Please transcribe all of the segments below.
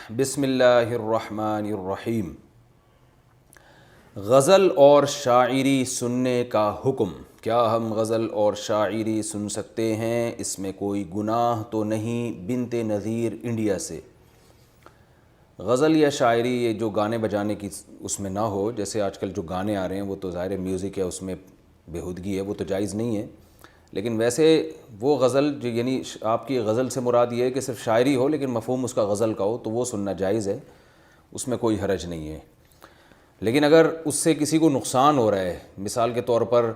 بسم اللہ الرحمن الرحیم۔ غزل اور شاعری سننے کا حکم۔ کیا ہم غزل اور شاعری سن سکتے ہیں؟ اس میں کوئی گناہ تو نہیں؟ بنت نذیر انڈیا سے۔ غزل یا شاعری یہ جو گانے بجانے کی اس میں نہ ہو، جیسے آج کل جو گانے آ رہے ہیں وہ تو ظاہر میوزک ہے، اس میں بےہودگی ہے، وہ تو جائز نہیں ہے۔ لیکن ویسے وہ غزل جو یعنی آپ کی غزل سے مراد یہ ہے کہ صرف شاعری ہو لیکن مفہوم اس کا غزل کا ہو، تو وہ سننا جائز ہے، اس میں کوئی حرج نہیں ہے۔ لیکن اگر اس سے کسی کو نقصان ہو رہا ہے، مثال کے طور پر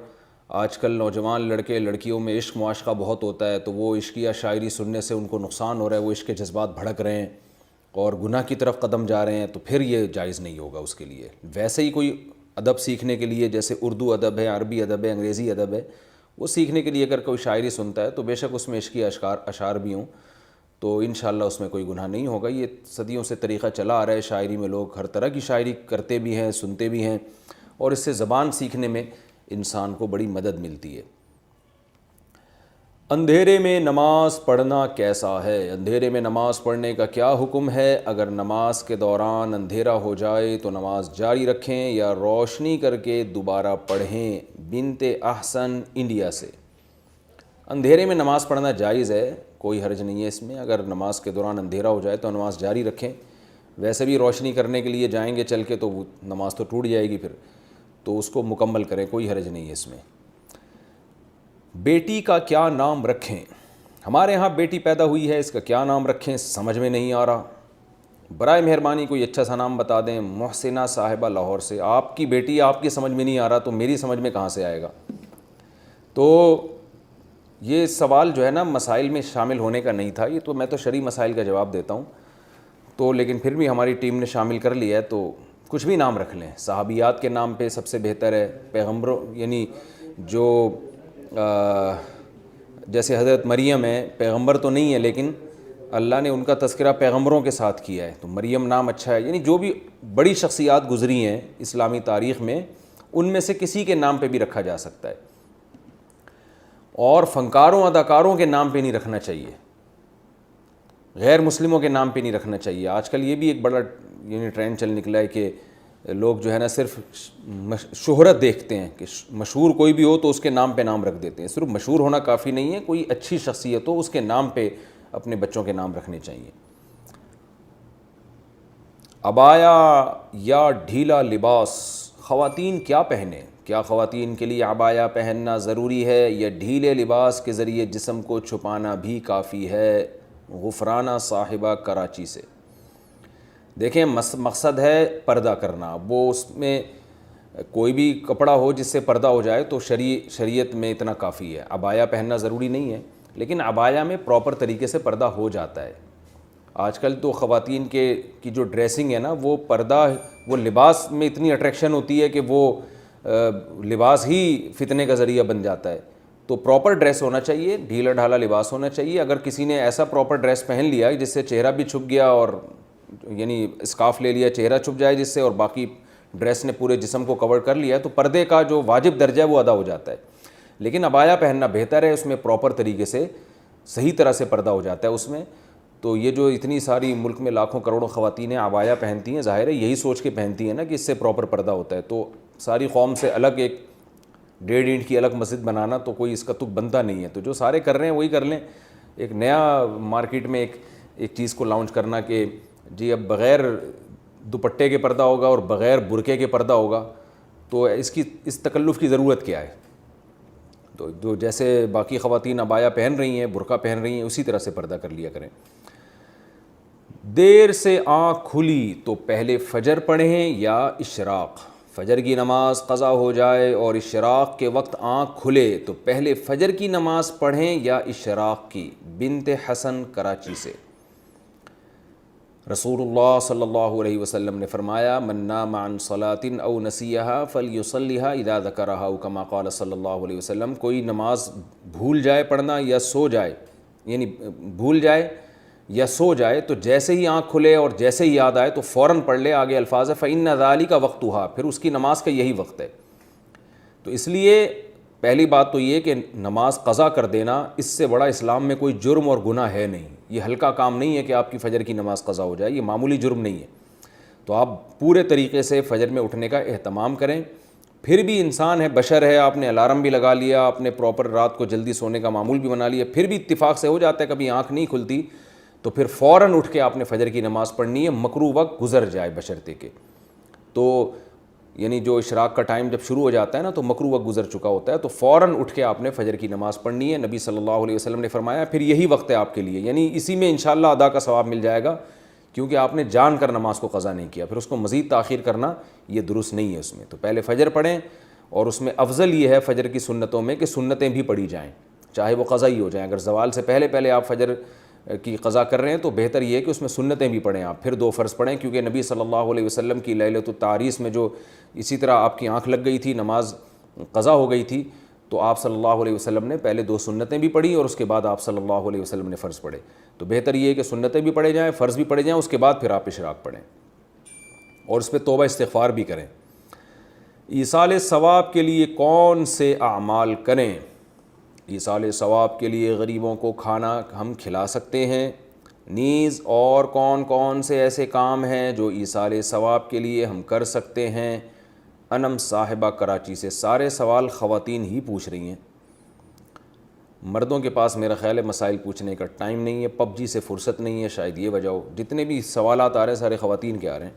آج کل نوجوان لڑکے لڑکیوں میں عشق معاشقہ بہت ہوتا ہے، تو وہ عشق یا شاعری سننے سے ان کو نقصان ہو رہا ہے، وہ عشق کے جذبات بھڑک رہے ہیں اور گناہ کی طرف قدم جا رہے ہیں، تو پھر یہ جائز نہیں ہوگا اس کے لیے۔ ویسے ہی کوئی ادب سیکھنے کے لیے، جیسے اردو ادب ہے، عربی ادب ہے، انگریزی ادب ہے، وہ سیکھنے کے لیے اگر کوئی شاعری سنتا ہے تو بے شک اس میں عشقی اشعار بھی ہوں تو انشاءاللہ اس میں کوئی گناہ نہیں ہوگا۔ یہ صدیوں سے طریقہ چلا آ رہا ہے، شاعری میں لوگ ہر طرح کی شاعری کرتے بھی ہیں، سنتے بھی ہیں، اور اس سے زبان سیکھنے میں انسان کو بڑی مدد ملتی ہے۔ اندھیرے میں نماز پڑھنا کیسا ہے؟ اندھیرے میں نماز پڑھنے کا کیا حکم ہے؟ اگر نماز کے دوران اندھیرا ہو جائے تو نماز جاری رکھیں یا روشنی کر کے دوبارہ پڑھیں؟ بنت احسن انڈیا سے۔ اندھیرے میں نماز پڑھنا جائز ہے، کوئی حرج نہیں ہے اس میں۔ اگر نماز کے دوران اندھیرا ہو جائے تو نماز جاری رکھیں۔ ویسے بھی روشنی کرنے کے لیے جائیں گے چل کے تو نماز تو ٹوٹ جائے گی پھر، تو اس کو مکمل کریں، کوئی حرج نہیں ہے اس میں۔ بیٹی کا کیا نام رکھیں؟ ہمارے ہاں بیٹی پیدا ہوئی ہے، اس کا کیا نام رکھیں سمجھ میں نہیں آ رہا، برائے مہربانی کوئی اچھا سا نام بتا دیں۔ محسنہ صاحبہ لاہور سے۔ آپ کی بیٹی آپ کی سمجھ میں نہیں آ رہا تو میری سمجھ میں کہاں سے آئے گا؟ تو یہ سوال جو ہے نا مسائل میں شامل ہونے کا نہیں تھا، یہ تو میں تو شرعی مسائل کا جواب دیتا ہوں، تو لیکن پھر بھی ہماری ٹیم نے شامل کر لیا ہے، تو کچھ بھی نام رکھ لیں۔ صحابیات کے نام پہ سب سے بہتر ہے، پیغمبروں یعنی جو جیسے حضرت مریم ہے، پیغمبر تو نہیں ہے لیکن اللہ نے ان کا تذکرہ پیغمبروں کے ساتھ کیا ہے، تو مریم نام اچھا ہے۔ یعنی جو بھی بڑی شخصیات گزری ہیں اسلامی تاریخ میں، ان میں سے کسی کے نام پہ بھی رکھا جا سکتا ہے، اور فنکاروں اداکاروں کے نام پہ نہیں رکھنا چاہیے، غیر مسلموں کے نام پہ نہیں رکھنا چاہیے۔ آج کل یہ بھی ایک بڑا یعنی ٹرینڈ چل نکلا ہے کہ لوگ جو ہے نا صرف شہرت دیکھتے ہیں کہ مشہور کوئی بھی ہو تو اس کے نام پہ نام رکھ دیتے ہیں۔ صرف مشہور ہونا کافی نہیں ہے، کوئی اچھی شخصیت ہو اس کے نام پہ اپنے بچوں کے نام رکھنے چاہیے۔ عبایا یا ڈھیلا لباس خواتین کیا پہنیں؟ کیا خواتین کے لیے عبایا پہننا ضروری ہے یا ڈھیلے لباس کے ذریعے جسم کو چھپانا بھی کافی ہے؟ غفرانہ صاحبہ کراچی سے۔ دیکھیں مقصد ہے پردہ کرنا، وہ اس میں کوئی بھی کپڑا ہو جس سے پردہ ہو جائے تو شریعت میں اتنا کافی ہے۔ عبایا پہننا ضروری نہیں ہے، لیکن عبایا میں پراپر طریقے سے پردہ ہو جاتا ہے۔ آج کل تو خواتین کی جو ڈریسنگ ہے نا، وہ پردہ وہ لباس میں اتنی اٹریکشن ہوتی ہے کہ وہ لباس ہی فتنے کا ذریعہ بن جاتا ہے۔ تو پراپر ڈریس ہونا چاہیے، ڈھیلا ڈھالا لباس ہونا چاہیے۔ اگر کسی نے ایسا پراپر ڈریس پہن لیا جس سے چہرہ بھی چھپ گیا، اور یعنی اسکارف لے لیا چہرہ چھپ جائے جس سے، اور باقی ڈریس نے پورے جسم کو کور کر لیا، تو پردے کا جو واجب درجہ ہے وہ ادا ہو جاتا ہے۔ لیکن عبایا پہننا بہتر ہے، اس میں پراپر طریقے سے صحیح طرح سے پردہ ہو جاتا ہے اس میں۔ تو یہ جو اتنی ساری ملک میں لاکھوں کروڑوں خواتینیں عبایا پہنتی ہیں، ظاہر ہے یہی سوچ کے پہنتی ہیں نا کہ اس سے پراپر پردہ ہوتا ہے، تو ساری قوم سے الگ ایک 1.5 اینٹ کی الگ مسجد بنانا تو کوئی اس کا تک بنتا نہیں ہے۔ تو جو سارے کر رہے ہیں وہی کر لیں۔ ایک نیا مارکیٹ میں ایک چیز کو لانچ کرنا کہ جی اب بغیر دوپٹے کے پردہ ہوگا اور بغیر برقعے کے پردہ ہوگا، تو اس تکلف کی ضرورت کیا ہے؟ تو جو جیسے باقی خواتین عبایا پہن رہی ہیں، برقع پہن رہی ہیں، اسی طرح سے پردہ کر لیا کریں۔ دیر سے آنکھ کھلی تو پہلے فجر پڑھیں یا اشراق؟ فجر کی نماز قضا ہو جائے اور اشراق کے وقت آنکھ کھلے تو پہلے فجر کی نماز پڑھیں یا اشراق کی؟ بنت حسن کراچی سے۔ رسول اللہ صلی اللہ علیہ وسلم نے فرمایا، من نام عن صلاۃ او نسیہا فلیصلیھا اذا ذکرھا، او کما قال صلی اللہ علیہ وسلم۔ کوئی نماز بھول جائے پڑھنا یا سو جائے، یعنی بھول جائے یا سو جائے، تو جیسے ہی آنکھ کھلے اور جیسے ہی یاد آئے تو فوراً پڑھ لے۔ آگے الفاظ ہے فإن ذلک وقتھا، پھر اس کی نماز کا یہی وقت ہے۔ تو اس لیے پہلی بات تو یہ کہ نماز قضا کر دینا اس سے بڑا اسلام میں کوئی جرم اور گناہ ہے نہیں. یہ ہلکا کام نہیں ہے کہ آپ کی فجر کی نماز قضا ہو جائے, یہ معمولی جرم نہیں ہے. تو آپ پورے طریقے سے فجر میں اٹھنے کا اہتمام کریں. پھر بھی انسان ہے, بشر ہے, آپ نے الارم بھی لگا لیا, آپ نے پراپر رات کو جلدی سونے کا معمول بھی بنا لیا, پھر بھی اتفاق سے ہو جاتا ہے کبھی آنکھ نہیں کھلتی, تو پھر فوراً اٹھ کے آپ نے فجر کی نماز پڑھنی ہے, مکروہ وقت گزر جائے بشرطے کے. تو یعنی جو اشراق کا ٹائم جب شروع ہو جاتا ہے نا تو مکروہ وقت گزر چکا ہوتا ہے, تو فوراً اٹھ کے آپ نے فجر کی نماز پڑھنی ہے. نبی صلی اللہ علیہ وسلم نے فرمایا پھر یہی وقت ہے آپ کے لیے, یعنی اسی میں انشاءاللہ ادا کا ثواب مل جائے گا, کیونکہ آپ نے جان کر نماز کو قضا نہیں کیا. پھر اس کو مزید تاخیر کرنا یہ درست نہیں ہے اس میں. تو پہلے فجر پڑھیں, اور اس میں افضل یہ ہے فجر کی سنتوں میں کہ سنتیں بھی پڑھی جائیں, چاہے وہ قضا ہی ہو جائیں. اگر زوال سے پہلے آپ فجر کی قضا کر رہے ہیں تو بہتر یہ ہے کہ اس میں سنتیں بھی پڑھیں آپ, پھر 2 فرض پڑھیں, کیونکہ نبی صلی اللہ علیہ وسلم کی لیلۃ التعریس میں جو اسی طرح آپ کی آنکھ لگ گئی تھی, نماز قضا ہو گئی تھی, تو آپ صلی اللہ علیہ وسلم نے پہلے 2 سنتیں بھی پڑھی اور اس کے بعد آپ صلی اللہ علیہ وسلم نے فرض پڑھے. تو بہتر یہ ہے کہ سنتیں بھی پڑھے جائیں, فرض بھی پڑھے جائیں, اس کے بعد پھر آپ اشراق پڑھیں اور اس پہ توبہ استغفار بھی کریں. ایصال ثواب کے لیے کون سے اعمال کریں؟ ایصال ثواب کے لیے غریبوں کو کھانا ہم کھلا سکتے ہیں. نیز اور کون کون سے ایسے کام ہیں جو ایصال ثواب کے لیے ہم کر سکتے ہیں؟ انم صاحبہ کراچی سے. سارے سوال خواتین ہی پوچھ رہی ہیں, مردوں کے پاس میرا خیال ہے مسائل پوچھنے کا ٹائم نہیں ہے, پب جی سے فرصت نہیں ہے, شاید یہ وجہ ہو. جتنے بھی سوالات آ رہے ہیں سارے خواتین کے آ رہے ہیں.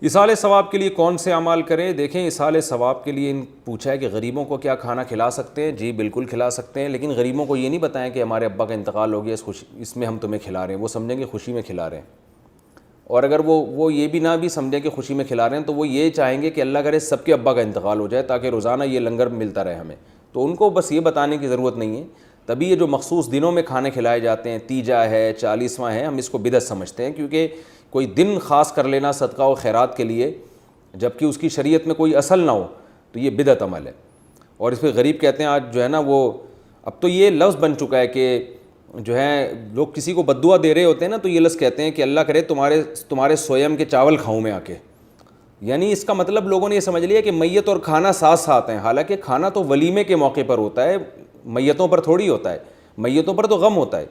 ایصال ثواب کے لیے کون سے اعمال کریں؟ دیکھیں, ایصال ثواب کے لیے پوچھا ہے کہ غریبوں کو کیا کھانا کھلا سکتے ہیں. جی بالکل کھلا سکتے ہیں, لیکن غریبوں کو یہ نہیں بتائیں کہ ہمارے ابا کا انتقال ہو گیا, اس میں ہم تمہیں کھلا رہے ہیں. وہ سمجھیں گے خوشی میں کھلا رہے ہیں, اور اگر وہ یہ بھی نہ بھی سمجھیں کہ خوشی میں کھلا رہے ہیں, تو وہ یہ چاہیں گے کہ اللہ کرے سب کے ابا کا انتقال ہو جائے تاکہ روزانہ یہ لنگر ملتا رہے ہمیں. تو ان کو بس یہ بتانے کی ضرورت نہیں ہے. تبھی یہ جو مخصوص دنوں میں کھانے کھلائے جاتے ہیں, تیجا ہے, 40واں ہے, ہم اس کو بدعت سمجھتے ہیں, کیونکہ کوئی دن خاص کر لینا صدقہ و خیرات کے لیے جبکہ اس کی شریعت میں کوئی اصل نہ ہو, تو یہ بدعت عمل ہے. اور اس پہ غریب کہتے ہیں آج جو ہے نا, وہ اب تو یہ لفظ بن چکا ہے کہ جو ہے لوگ کسی کو بد دعا دے رہے ہوتے ہیں نا, تو یہ لفظ کہتے ہیں کہ اللہ کرے تمہارے سویم کے چاول کھاؤں میں آ کے. یعنی اس کا مطلب لوگوں نے یہ سمجھ لیا کہ میت اور کھانا ساتھ ساتھ ہیں, حالانکہ کھانا تو ولیمے کے موقع پر ہوتا ہے, میتوں پر تھوڑی ہوتا ہے, میتوں پر تو غم ہوتا ہے.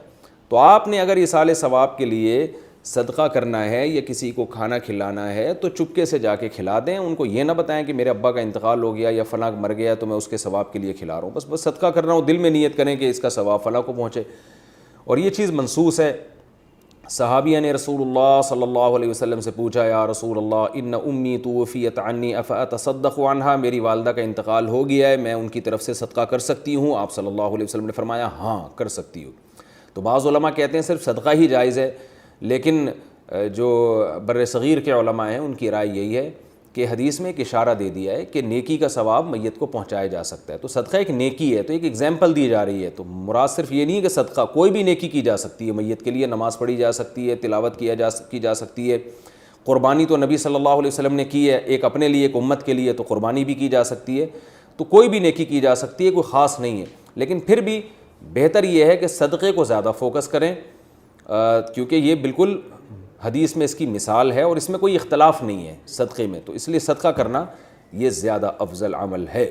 تو آپ نے اگر ایصال ثواب کے لیے صدقہ کرنا ہے یا کسی کو کھانا کھلانا ہے تو چپکے سے جا کے کھلا دیں. ان کو یہ نہ بتائیں کہ میرے ابا کا انتقال ہو گیا یا فلاں مر گیا تو میں اس کے ثواب کے لیے کھلا رہا ہوں. بس صدقہ کر رہا ہوں, دل میں نیت کریں کہ اس کا ثواب فلاں کو پہنچے. اور یہ چیز منسوس ہے. صحابیہ نے رسول اللہ صلی اللہ علیہ وسلم سے پوچھا, یا رسول اللہ ان امی توفیت عنی افاتصدق عنہا, میری والدہ کا انتقال ہو گیا ہے, میں ان کی طرف سے صدقہ کر سکتی ہوں؟ آپ صلی اللہ علیہ وسلم نے فرمایا ہاں کر سکتی ہو. تو بعض علماء کہتے ہیں صرف صدقہ ہی جائز ہے, لیکن جو بر صغیر کے علماء ہیں ان کی رائے یہی ہے کہ حدیث میں ایک اشارہ دے دیا ہے کہ نیکی کا ثواب میت کو پہنچایا جا سکتا ہے. تو صدقہ ایک نیکی ہے, تو ایک ایگزامپل دی جا رہی ہے. تو مراد صرف یہ نہیں ہے کہ صدقہ, کوئی بھی نیکی کی جا سکتی ہے میت کے لیے, نماز پڑھی جا سکتی ہے, تلاوت کی جا سکتی ہے, قربانی تو نبی صلی اللہ علیہ وسلم نے کی ہے, ایک اپنے لیے ایک امت کے لیے, تو قربانی بھی کی جا سکتی ہے. تو کوئی بھی نیکی کی جا سکتی ہے, کوئی خاص نہیں ہے. لیکن پھر بھی بہتر یہ ہے کہ صدقے کو زیادہ فوکس کریں, کیونکہ یہ بالکل حدیث میں اس کی مثال ہے اور اس میں کوئی اختلاف نہیں ہے صدقے میں. تو اس لیے صدقہ کرنا یہ زیادہ افضل عمل ہے,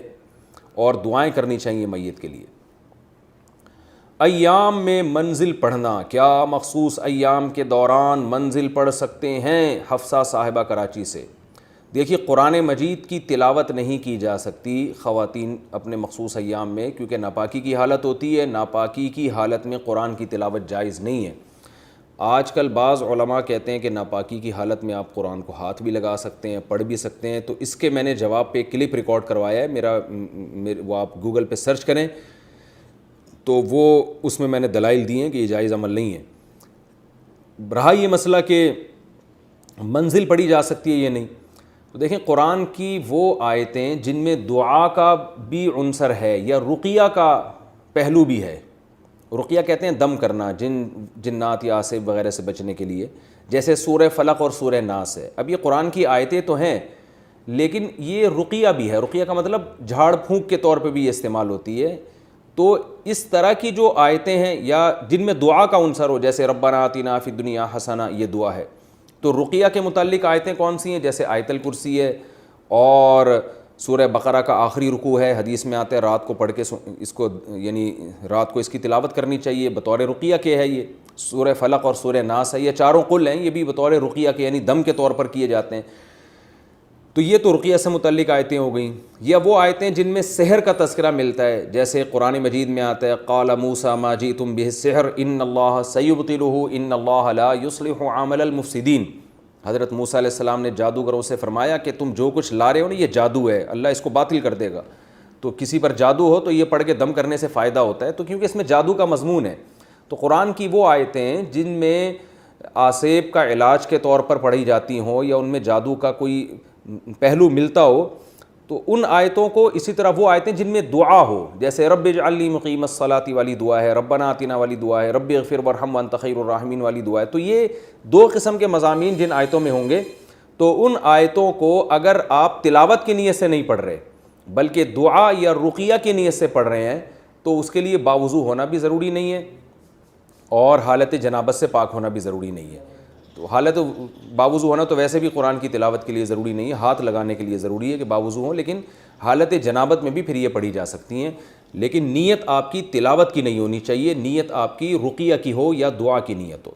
اور دعائیں کرنی چاہیے میت کے لیے. ایام میں منزل پڑھنا, کیا مخصوص ایام کے دوران منزل پڑھ سکتے ہیں؟ حفصہ صاحبہ کراچی سے. دیکھیے, قرآن مجید کی تلاوت نہیں کی جا سکتی خواتین اپنے مخصوص ایام میں, کیونکہ ناپاکی کی حالت ہوتی ہے. ناپاکی کی حالت میں قرآن کی تلاوت جائز نہیں ہے. آج کل بعض علماء کہتے ہیں کہ ناپاکی کی حالت میں آپ قرآن کو ہاتھ بھی لگا سکتے ہیں, پڑھ بھی سکتے ہیں. تو اس کے میں نے جواب پہ کلپ ریکارڈ کروایا ہے وہ آپ گوگل پہ سرچ کریں, تو وہ اس میں نے دلائل دی ہیں کہ یہ جائز عمل نہیں ہے. رہا یہ مسئلہ کہ منزل پڑھی جا سکتی ہے یہ نہیں, تو دیکھیں قرآن کی وہ آیتیں جن میں دعا کا بھی عنصر ہے یا رقیہ کا پہلو بھی ہے. رقیہ کہتے ہیں دم کرنا, جنات یا آصف وغیرہ سے بچنے کے لیے, جیسے سورہ فلق اور سورہ ناس ہے. اب یہ قرآن کی آیتیں تو ہیں, لیکن یہ رقیہ بھی ہے. رقیہ کا مطلب جھاڑ پھونک کے طور پہ بھی یہ استعمال ہوتی ہے. تو اس طرح کی جو آیتیں ہیں یا جن میں دعا کا عنصر ہو, جیسے ربنا آتنا فی الدنیا حسنہ, یہ دعا ہے. تو رقیہ کے متعلق آیتیں کون سی ہیں؟ جیسے آیت الکرسی ہے, اور سورہ بقرہ کا آخری رکوع ہے، حدیث میں آتا ہے رات کو پڑھ کے اس کو یعنی رات کو اس کی تلاوت کرنی چاہیے، بطور رقیہ کے ہے یہ۔ سورہ فلق اور سورہ ناس ہے، یہ چاروں قل ہیں، یہ بھی بطور رقیہ کے یعنی دم کے طور پر کیے جاتے ہیں۔ تو یہ تو رقیہ سے متعلق آیتیں ہو گئیں، یا وہ آیتیں جن میں سحر کا تذکرہ ملتا ہے، جیسے قرآن مجید میں آتا ہے قال موسیٰ ما جئتم بہ السحر ان اللہ سیبطلہ ان اللہ لا یصلح عمل المفسدین۔ حضرت موسیٰ علیہ السلام نے جادوگروں سے فرمایا کہ تم جو کچھ لا رہے ہو نا یہ جادو ہے، اللہ اس کو باطل کر دے گا۔ تو کسی پر جادو ہو تو یہ پڑھ کے دم کرنے سے فائدہ ہوتا ہے، تو کیونکہ اس میں جادو کا مضمون ہے۔ تو قرآن کی وہ آیتیں جن میں آسیب کا علاج کے طور پر پڑھی جاتی ہوں یا ان میں جادو کا کوئی پہلو ملتا ہو، تو ان آیتوں کو، اسی طرح وہ آیتیں جن میں دعا ہو، جیسے رب اجعلنی مقیم الصلاۃ والی دعا ہے، ربنا آتنا والی دعا ہے، رب اغفر وارحم وانت خیر الراحمین والی دعا ہے، تو یہ دو قسم کے مضامین جن آیتوں میں ہوں گے، تو ان آیتوں کو اگر آپ تلاوت کی نیت سے نہیں پڑھ رہے بلکہ دعا یا رقیہ کی نیت سے پڑھ رہے ہیں، تو اس کے لیے باوضو ہونا بھی ضروری نہیں ہے اور حالت جنابت سے پاک ہونا بھی ضروری نہیں ہے۔ تو حالت باوضو ہونا تو ویسے بھی قرآن کی تلاوت کے لیے ضروری نہیں ہے، ہاتھ لگانے کے لیے ضروری ہے کہ باوضو ہوں، لیکن حالت جنابت میں بھی پھر یہ پڑھی جا سکتی ہیں، لیکن نیت آپ کی تلاوت کی نہیں ہونی چاہیے، نیت آپ کی رقیہ کی ہو یا دعا کی نیت ہو۔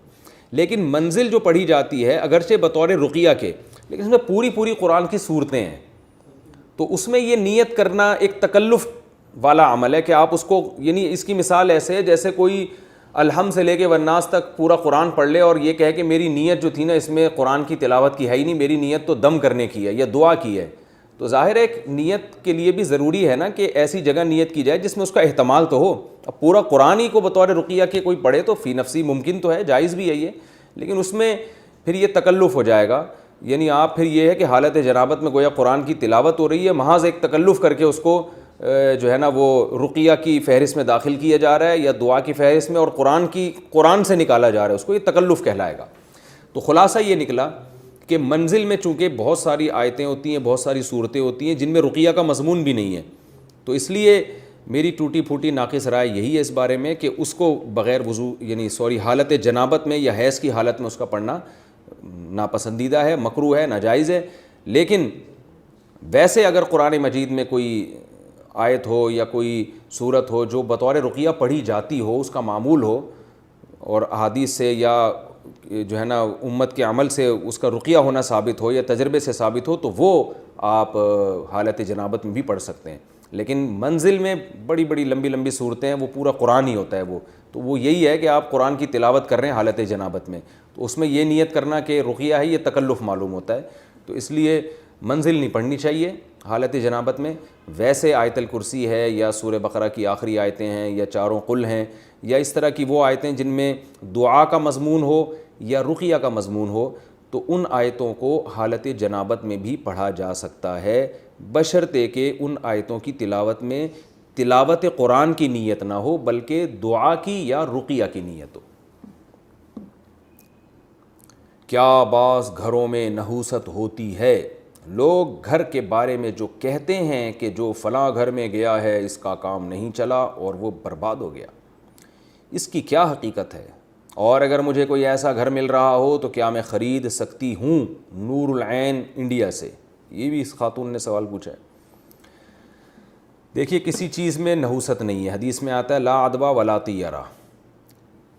لیکن منزل جو پڑھی جاتی ہے اگرچہ بطور رقیہ کے، لیکن اس میں پوری قرآن کی صورتیں ہیں، تو اس میں یہ نیت کرنا ایک تکلف والا عمل ہے کہ آپ اس کو، یعنی اس کی مثال ایسے ہے جیسے کوئی الحمد سے لے کے والناس تک پورا قرآن پڑھ لے اور یہ کہے کہ میری نیت جو تھی نا اس میں قرآن کی تلاوت کی ہے ہی نہیں، میری نیت تو دم کرنے کی ہے یا دعا کی ہے۔ تو ظاہر ہے ایک نیت کے لیے بھی ضروری ہے نا کہ ایسی جگہ نیت کی جائے جس میں اس کا احتمال تو ہو۔ اب پورا قرآن ہی کو بطور رقیہ کے کوئی پڑھے تو فی نفسی ممکن تو ہے، جائز بھی ہے یہ، لیکن اس میں پھر یہ تکلف ہو جائے گا، یعنی آپ پھر یہ ہے کہ حالت جنابت میں گویا قرآن کی تلاوت ہو رہی ہے، محض ایک تکلف کر کے اس کو جو ہے نا وہ رقیہ کی فہرست میں داخل کیا جا رہا ہے یا دعا کی فہرست میں، اور قرآن سے نکالا جا رہا ہے، اس کو یہ تکلف کہلائے گا۔ تو خلاصہ یہ نکلا کہ منزل میں چونکہ بہت ساری آیتیں ہوتی ہیں، بہت ساری صورتیں ہوتی ہیں جن میں رقیہ کا مضمون بھی نہیں ہے، تو اس لیے میری ٹوٹی پھوٹی ناقص رائے یہی ہے اس بارے میں کہ اس کو بغیر وضو یعنی حالت جنابت میں یا حیض کی حالت میں اس کا پڑھنا ناپسندیدہ ہے، مکروہ ہے، ناجائز ہے۔ لیکن ویسے اگر قرآن مجید میں کوئی آیت ہو یا کوئی صورت ہو جو بطور رقیہ پڑھی جاتی ہو، اس کا معمول ہو اور احادیث سے یا جو ہے نا امت کے عمل سے اس کا رقیہ ہونا ثابت ہو یا تجربے سے ثابت ہو، تو وہ آپ حالت جنابت میں بھی پڑھ سکتے ہیں۔ لیکن منزل میں بڑی بڑی لمبی لمبی صورتیں ہیں، وہ پورا قرآن ہی ہوتا ہے تو وہ یہی ہے کہ آپ قرآن کی تلاوت کر رہے ہیں حالت جنابت میں، تو اس میں یہ نیت کرنا کہ رقیہ ہے، یہ تکلف معلوم ہوتا ہے، تو اس لیے منزل نہیں پڑھنی چاہیے حالت جنابت میں۔ ویسے آیت الکرسی ہے یا سورہ بقرہ کی آخری آیتیں ہیں یا چاروں قل ہیں یا اس طرح کی وہ آیتیں جن میں دعا کا مضمون ہو یا رقیہ کا مضمون ہو، تو ان آیتوں کو حالت جنابت میں بھی پڑھا جا سکتا ہے، بشرطے کہ ان آیتوں کی تلاوت میں تلاوت قرآن کی نیت نہ ہو بلکہ دعا کی یا رقیہ کی نیت ہو۔ کیا بعض گھروں میں نحوست ہوتی ہے؟ لوگ گھر کے بارے میں جو کہتے ہیں کہ جو فلاں گھر میں گیا ہے اس کا کام نہیں چلا اور وہ برباد ہو گیا، اس کی کیا حقیقت ہے؟ اور اگر مجھے کوئی ایسا گھر مل رہا ہو تو کیا میں خرید سکتی ہوں؟ نور العین انڈیا سے یہ بھی اس خاتون نے سوال پوچھا ہے۔ دیکھیے کسی چیز میں نحوست نہیں ہے، حدیث میں آتا ہے لا عدوہ ولا طیرہ،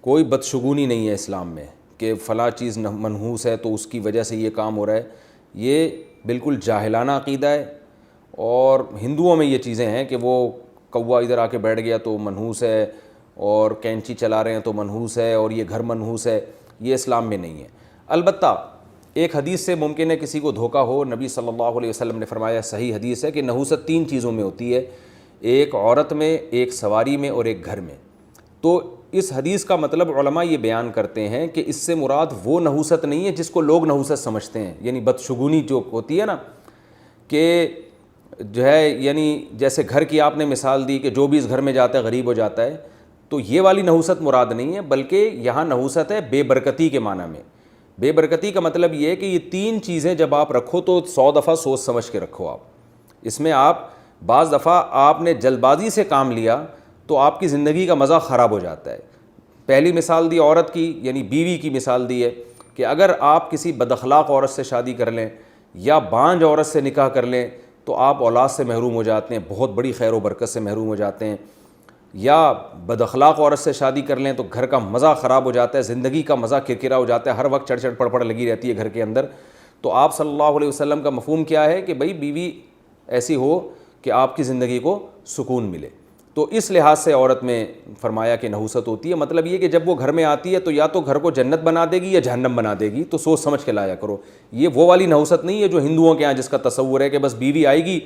کوئی بدشگونی نہیں ہے اسلام میں کہ فلاں چیز منحوس ہے تو اس کی وجہ سے یہ کام ہو رہا ہے، یہ بالکل جاہلانہ عقیدہ ہے۔ اور ہندوؤں میں یہ چیزیں ہیں کہ وہ کوا ادھر آ کے بیٹھ گیا تو منحوس ہے، اور کینچی چلا رہے ہیں تو منحوس ہے، اور یہ گھر منحوس ہے، یہ اسلام میں نہیں ہے۔ البتہ ایک حدیث سے ممکن ہے کسی کو دھوکہ ہو، نبی صلی اللہ علیہ وسلم نے فرمایا، صحیح حدیث ہے کہ نحوست 3 چیزوں میں ہوتی ہے، ایک عورت میں، ایک سواری میں اور ایک گھر میں۔ تو اس حدیث کا مطلب علماء یہ بیان کرتے ہیں کہ اس سے مراد وہ نحوست نہیں ہے جس کو لوگ نحوست سمجھتے ہیں، یعنی بدشگونی جو ہوتی ہے نا کہ جو ہے، یعنی جیسے گھر کی آپ نے مثال دی کہ جو بھی اس گھر میں جاتا ہے غریب ہو جاتا ہے، تو یہ والی نحوست مراد نہیں ہے، بلکہ یہاں نحوست ہے بے برکتی کے معنی میں۔ بے برکتی کا مطلب یہ ہے کہ یہ 3 چیزیں جب آپ رکھو تو 100 دفعہ سوچ سمجھ کے رکھو۔ آپ اس میں آپ بعض دفعہ آپ نے جلد بازی سے کام لیا تو آپ کی زندگی کا مزہ خراب ہو جاتا ہے۔ پہلی مثال دی عورت کی، یعنی بیوی کی مثال دی ہے کہ اگر آپ کسی بد اخلاق عورت سے شادی کر لیں یا بانجھ عورت سے نکاح کر لیں تو آپ اولاد سے محروم ہو جاتے ہیں, بہت بڑی خیر و برکت سے محروم ہو جاتے ہیں. یا بد اخلاق عورت سے شادی کر لیں تو گھر کا مزہ خراب ہو جاتا ہے, زندگی کا مزہ کرکرا ہو جاتا ہے, ہر وقت چڑ پڑ لگی رہتی ہے گھر کے اندر. تو آپ صلی اللہ علیہ وسلم کا مفہوم کیا ہے کہ بھئی بیوی ایسی ہو کہ آپ کی زندگی کو سکون ملے. تو اس لحاظ سے عورت میں فرمایا کہ نحوست ہوتی ہے. مطلب یہ کہ جب وہ گھر میں آتی ہے تو یا تو گھر کو جنت بنا دے گی یا جہنم بنا دے گی, تو سوچ سمجھ کے لایا کرو. یہ وہ والی نحوست نہیں ہے جو ہندوؤں کے یہاں جس کا تصور ہے کہ بس بیوی آئے گی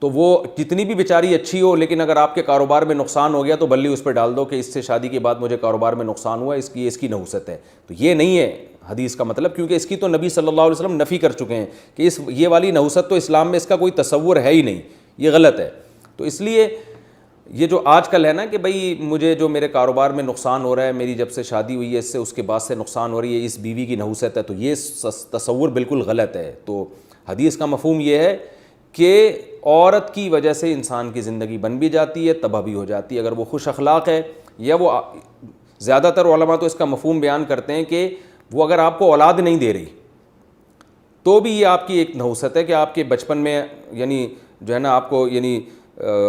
تو وہ کتنی بھی بیچاری اچھی ہو, لیکن اگر آپ کے کاروبار میں نقصان ہو گیا تو بلی اس پہ ڈال دو کہ اس سے شادی کے بعد مجھے کاروبار میں نقصان ہوا, اس کی نحوست ہے. تو یہ نہیں ہے حدیث کا مطلب, کیونکہ اس کی تو نبی صلی اللہ علیہ وسلم نفی کر چکے ہیں کہ یہ والی نحوست تو اسلام میں اس کا کوئی تصور ہے ہی نہیں, یہ غلط ہے. تو اس لیے یہ جو آج کل ہے نا کہ بھئی مجھے جو میرے کاروبار میں نقصان ہو رہا ہے, میری جب سے شادی ہوئی ہے اس سے اس کے بعد سے نقصان ہو رہی ہے, اس بیوی کی نحوست ہے, تو یہ تصور بالکل غلط ہے. تو حدیث کا مفہوم یہ ہے کہ عورت کی وجہ سے انسان کی زندگی بن بھی جاتی ہے, تباہ بھی ہو جاتی ہے. اگر وہ خوش اخلاق ہے, یا وہ زیادہ تر علماء تو اس کا مفہوم بیان کرتے ہیں کہ وہ اگر آپ کو اولاد نہیں دے رہی تو بھی یہ آپ کی ایک نحوست ہے کہ آپ کے بچپن میں یعنی جو ہے نا آپ کو یعنی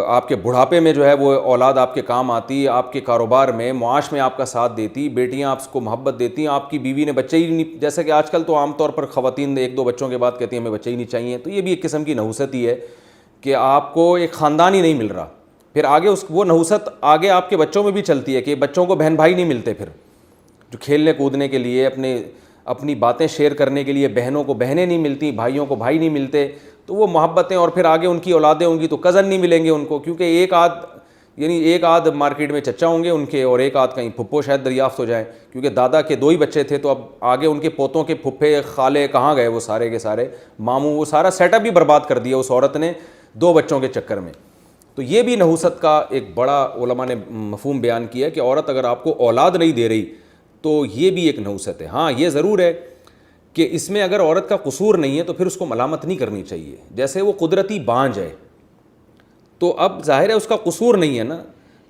آپ کے بڑھاپے میں جو ہے وہ اولاد آپ کے کام آتی, آپ کے کاروبار میں معاش میں آپ کا ساتھ دیتی, بیٹیاں آپ کو محبت دیتی, آپ کی بیوی نے بچے ہی نہیں, جیسے کہ آج کل تو عام طور پر خواتین 1-2 بچوں کے بعد کہتی ہیں ہمیں بچے ہی نہیں چاہیے. تو یہ بھی ایک قسم کی نحوست ہی ہے کہ آپ کو ایک خاندان ہی نہیں مل رہا. پھر آگے وہ نحوست آگے آپ کے بچوں میں بھی چلتی ہے کہ بچوں کو بہن بھائی نہیں ملتے, پھر جو کھیلنے کودنے کے لیے اپنی باتیں شیئر کرنے کے لیے بہنوں کو بہنیں نہیں ملتی, بھائیوں کو بھائی نہیں ملتے, تو وہ محبتیں, اور پھر آگے ان کی اولادیں ہوں گی تو کزن نہیں ملیں گے ان کو, کیونکہ ایک آدھ مارکیٹ میں چچا ہوں گے ان کے, اور ایک آدھ کہیں پھپھو شاید دریافت ہو جائیں, کیونکہ دادا کے 2 ہی بچے تھے, تو اب آگے ان کے پوتوں کے پھپھے خالے کہاں گئے, وہ سارے کے سارے ماموں, وہ سارا سیٹ اپ بھی برباد کر دیا اس عورت نے 2 بچوں کے چکر میں. تو یہ بھی نحوست کا ایک بڑا علماء نے مفہوم بیان کیا کہ عورت اگر آپ کو اولاد نہیں دے رہی تو یہ بھی ایک نحوست ہے. ہاں یہ ضرور ہے کہ اس میں اگر عورت کا قصور نہیں ہے تو پھر اس کو ملامت نہیں کرنی چاہیے. جیسے وہ قدرتی بانجھ ہے تو اب ظاہر ہے اس کا قصور نہیں ہے نا,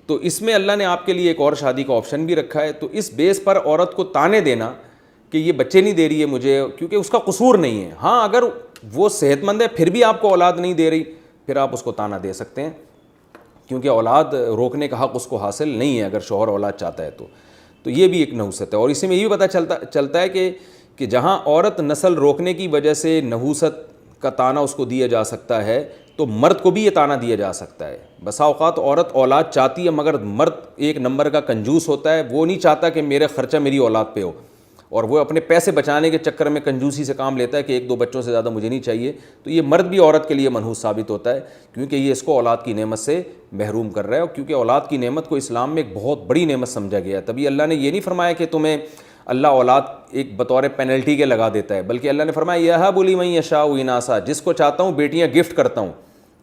تو اس میں اللہ نے آپ کے لیے ایک اور شادی کا آپشن بھی رکھا ہے. تو اس بیس پر عورت کو تانے دینا کہ یہ بچے نہیں دے رہی ہے مجھے, کیونکہ اس کا قصور نہیں ہے. ہاں اگر وہ صحت مند ہے پھر بھی آپ کو اولاد نہیں دے رہی, پھر آپ اس کو تانا دے سکتے ہیں, کیونکہ اولاد روکنے کا حق اس کو حاصل نہیں ہے اگر شوہر اولاد چاہتا ہے تو یہ بھی ایک نحوست ہے. اور اسی میں یہ بھی پتہ چلتا ہے کہ جہاں عورت نسل روکنے کی وجہ سے نحوست کا تانا اس کو دیا جا سکتا ہے, تو مرد کو بھی یہ تانا دیا جا سکتا ہے. بسا اوقات عورت اولاد چاہتی ہے مگر مرد ایک نمبر کا کنجوس ہوتا ہے, وہ نہیں چاہتا کہ میرے خرچہ میری اولاد پہ ہو, اور وہ اپنے پیسے بچانے کے چکر میں کنجوسی سے کام لیتا ہے کہ 1-2 بچوں سے زیادہ مجھے نہیں چاہیے. تو یہ مرد بھی عورت کے لیے منحوس ثابت ہوتا ہے, کیونکہ یہ اس کو اولاد کی نعمت سے محروم کر رہا ہے. اور کیونکہ اولاد کی نعمت کو اسلام میں ایک بہت بڑی نعمت سمجھا گیا ہے, تبھی اللہ نے یہ نہیں فرمایا کہ تمہیں اللہ اولاد ایک بطور پینلٹی کے لگا دیتا ہے, بلکہ اللہ نے فرمایا یہب لمن یشاء اناثا, جس کو چاہتا ہوں بیٹیاں گفٹ کرتا ہوں,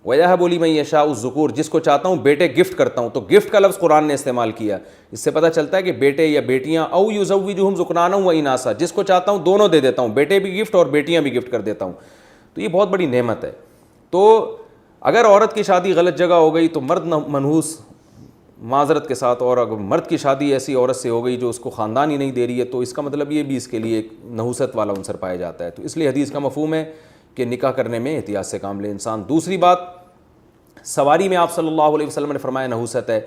ویہب لمن یشاء الذکور, جس کو چاہتا ہوں بیٹے گفٹ کرتا ہوں. تو گفٹ کا لفظ قرآن نے استعمال کیا, اس سے پتہ چلتا ہے کہ بیٹے یا بیٹیاں, او یزوجہم ذکرانا و اناثا, جس کو چاہتا ہوں دونوں دے دیتا ہوں, بیٹے بھی گفٹ اور بیٹیاں بھی گفٹ کر دیتا ہوں. تو یہ بہت بڑی نعمت ہے. تو اگر عورت کی شادی غلط جگہ ہو گئی تو مرد منحوس معذرت کے ساتھ, اور اگر مرد کی شادی ایسی عورت سے ہو گئی جو اس کو خاندان ہی نہیں دے رہی ہے تو اس کا مطلب یہ بھی اس کے لیے ایک نحوست والا عنصر پایا جاتا ہے. تو اس لیے حدیث کا مفہوم ہے کہ نکاح کرنے میں احتیاط سے کام لے انسان. دوسری بات, سواری میں آپ صلی اللہ علیہ وسلم نے فرمایا نحوست ہے,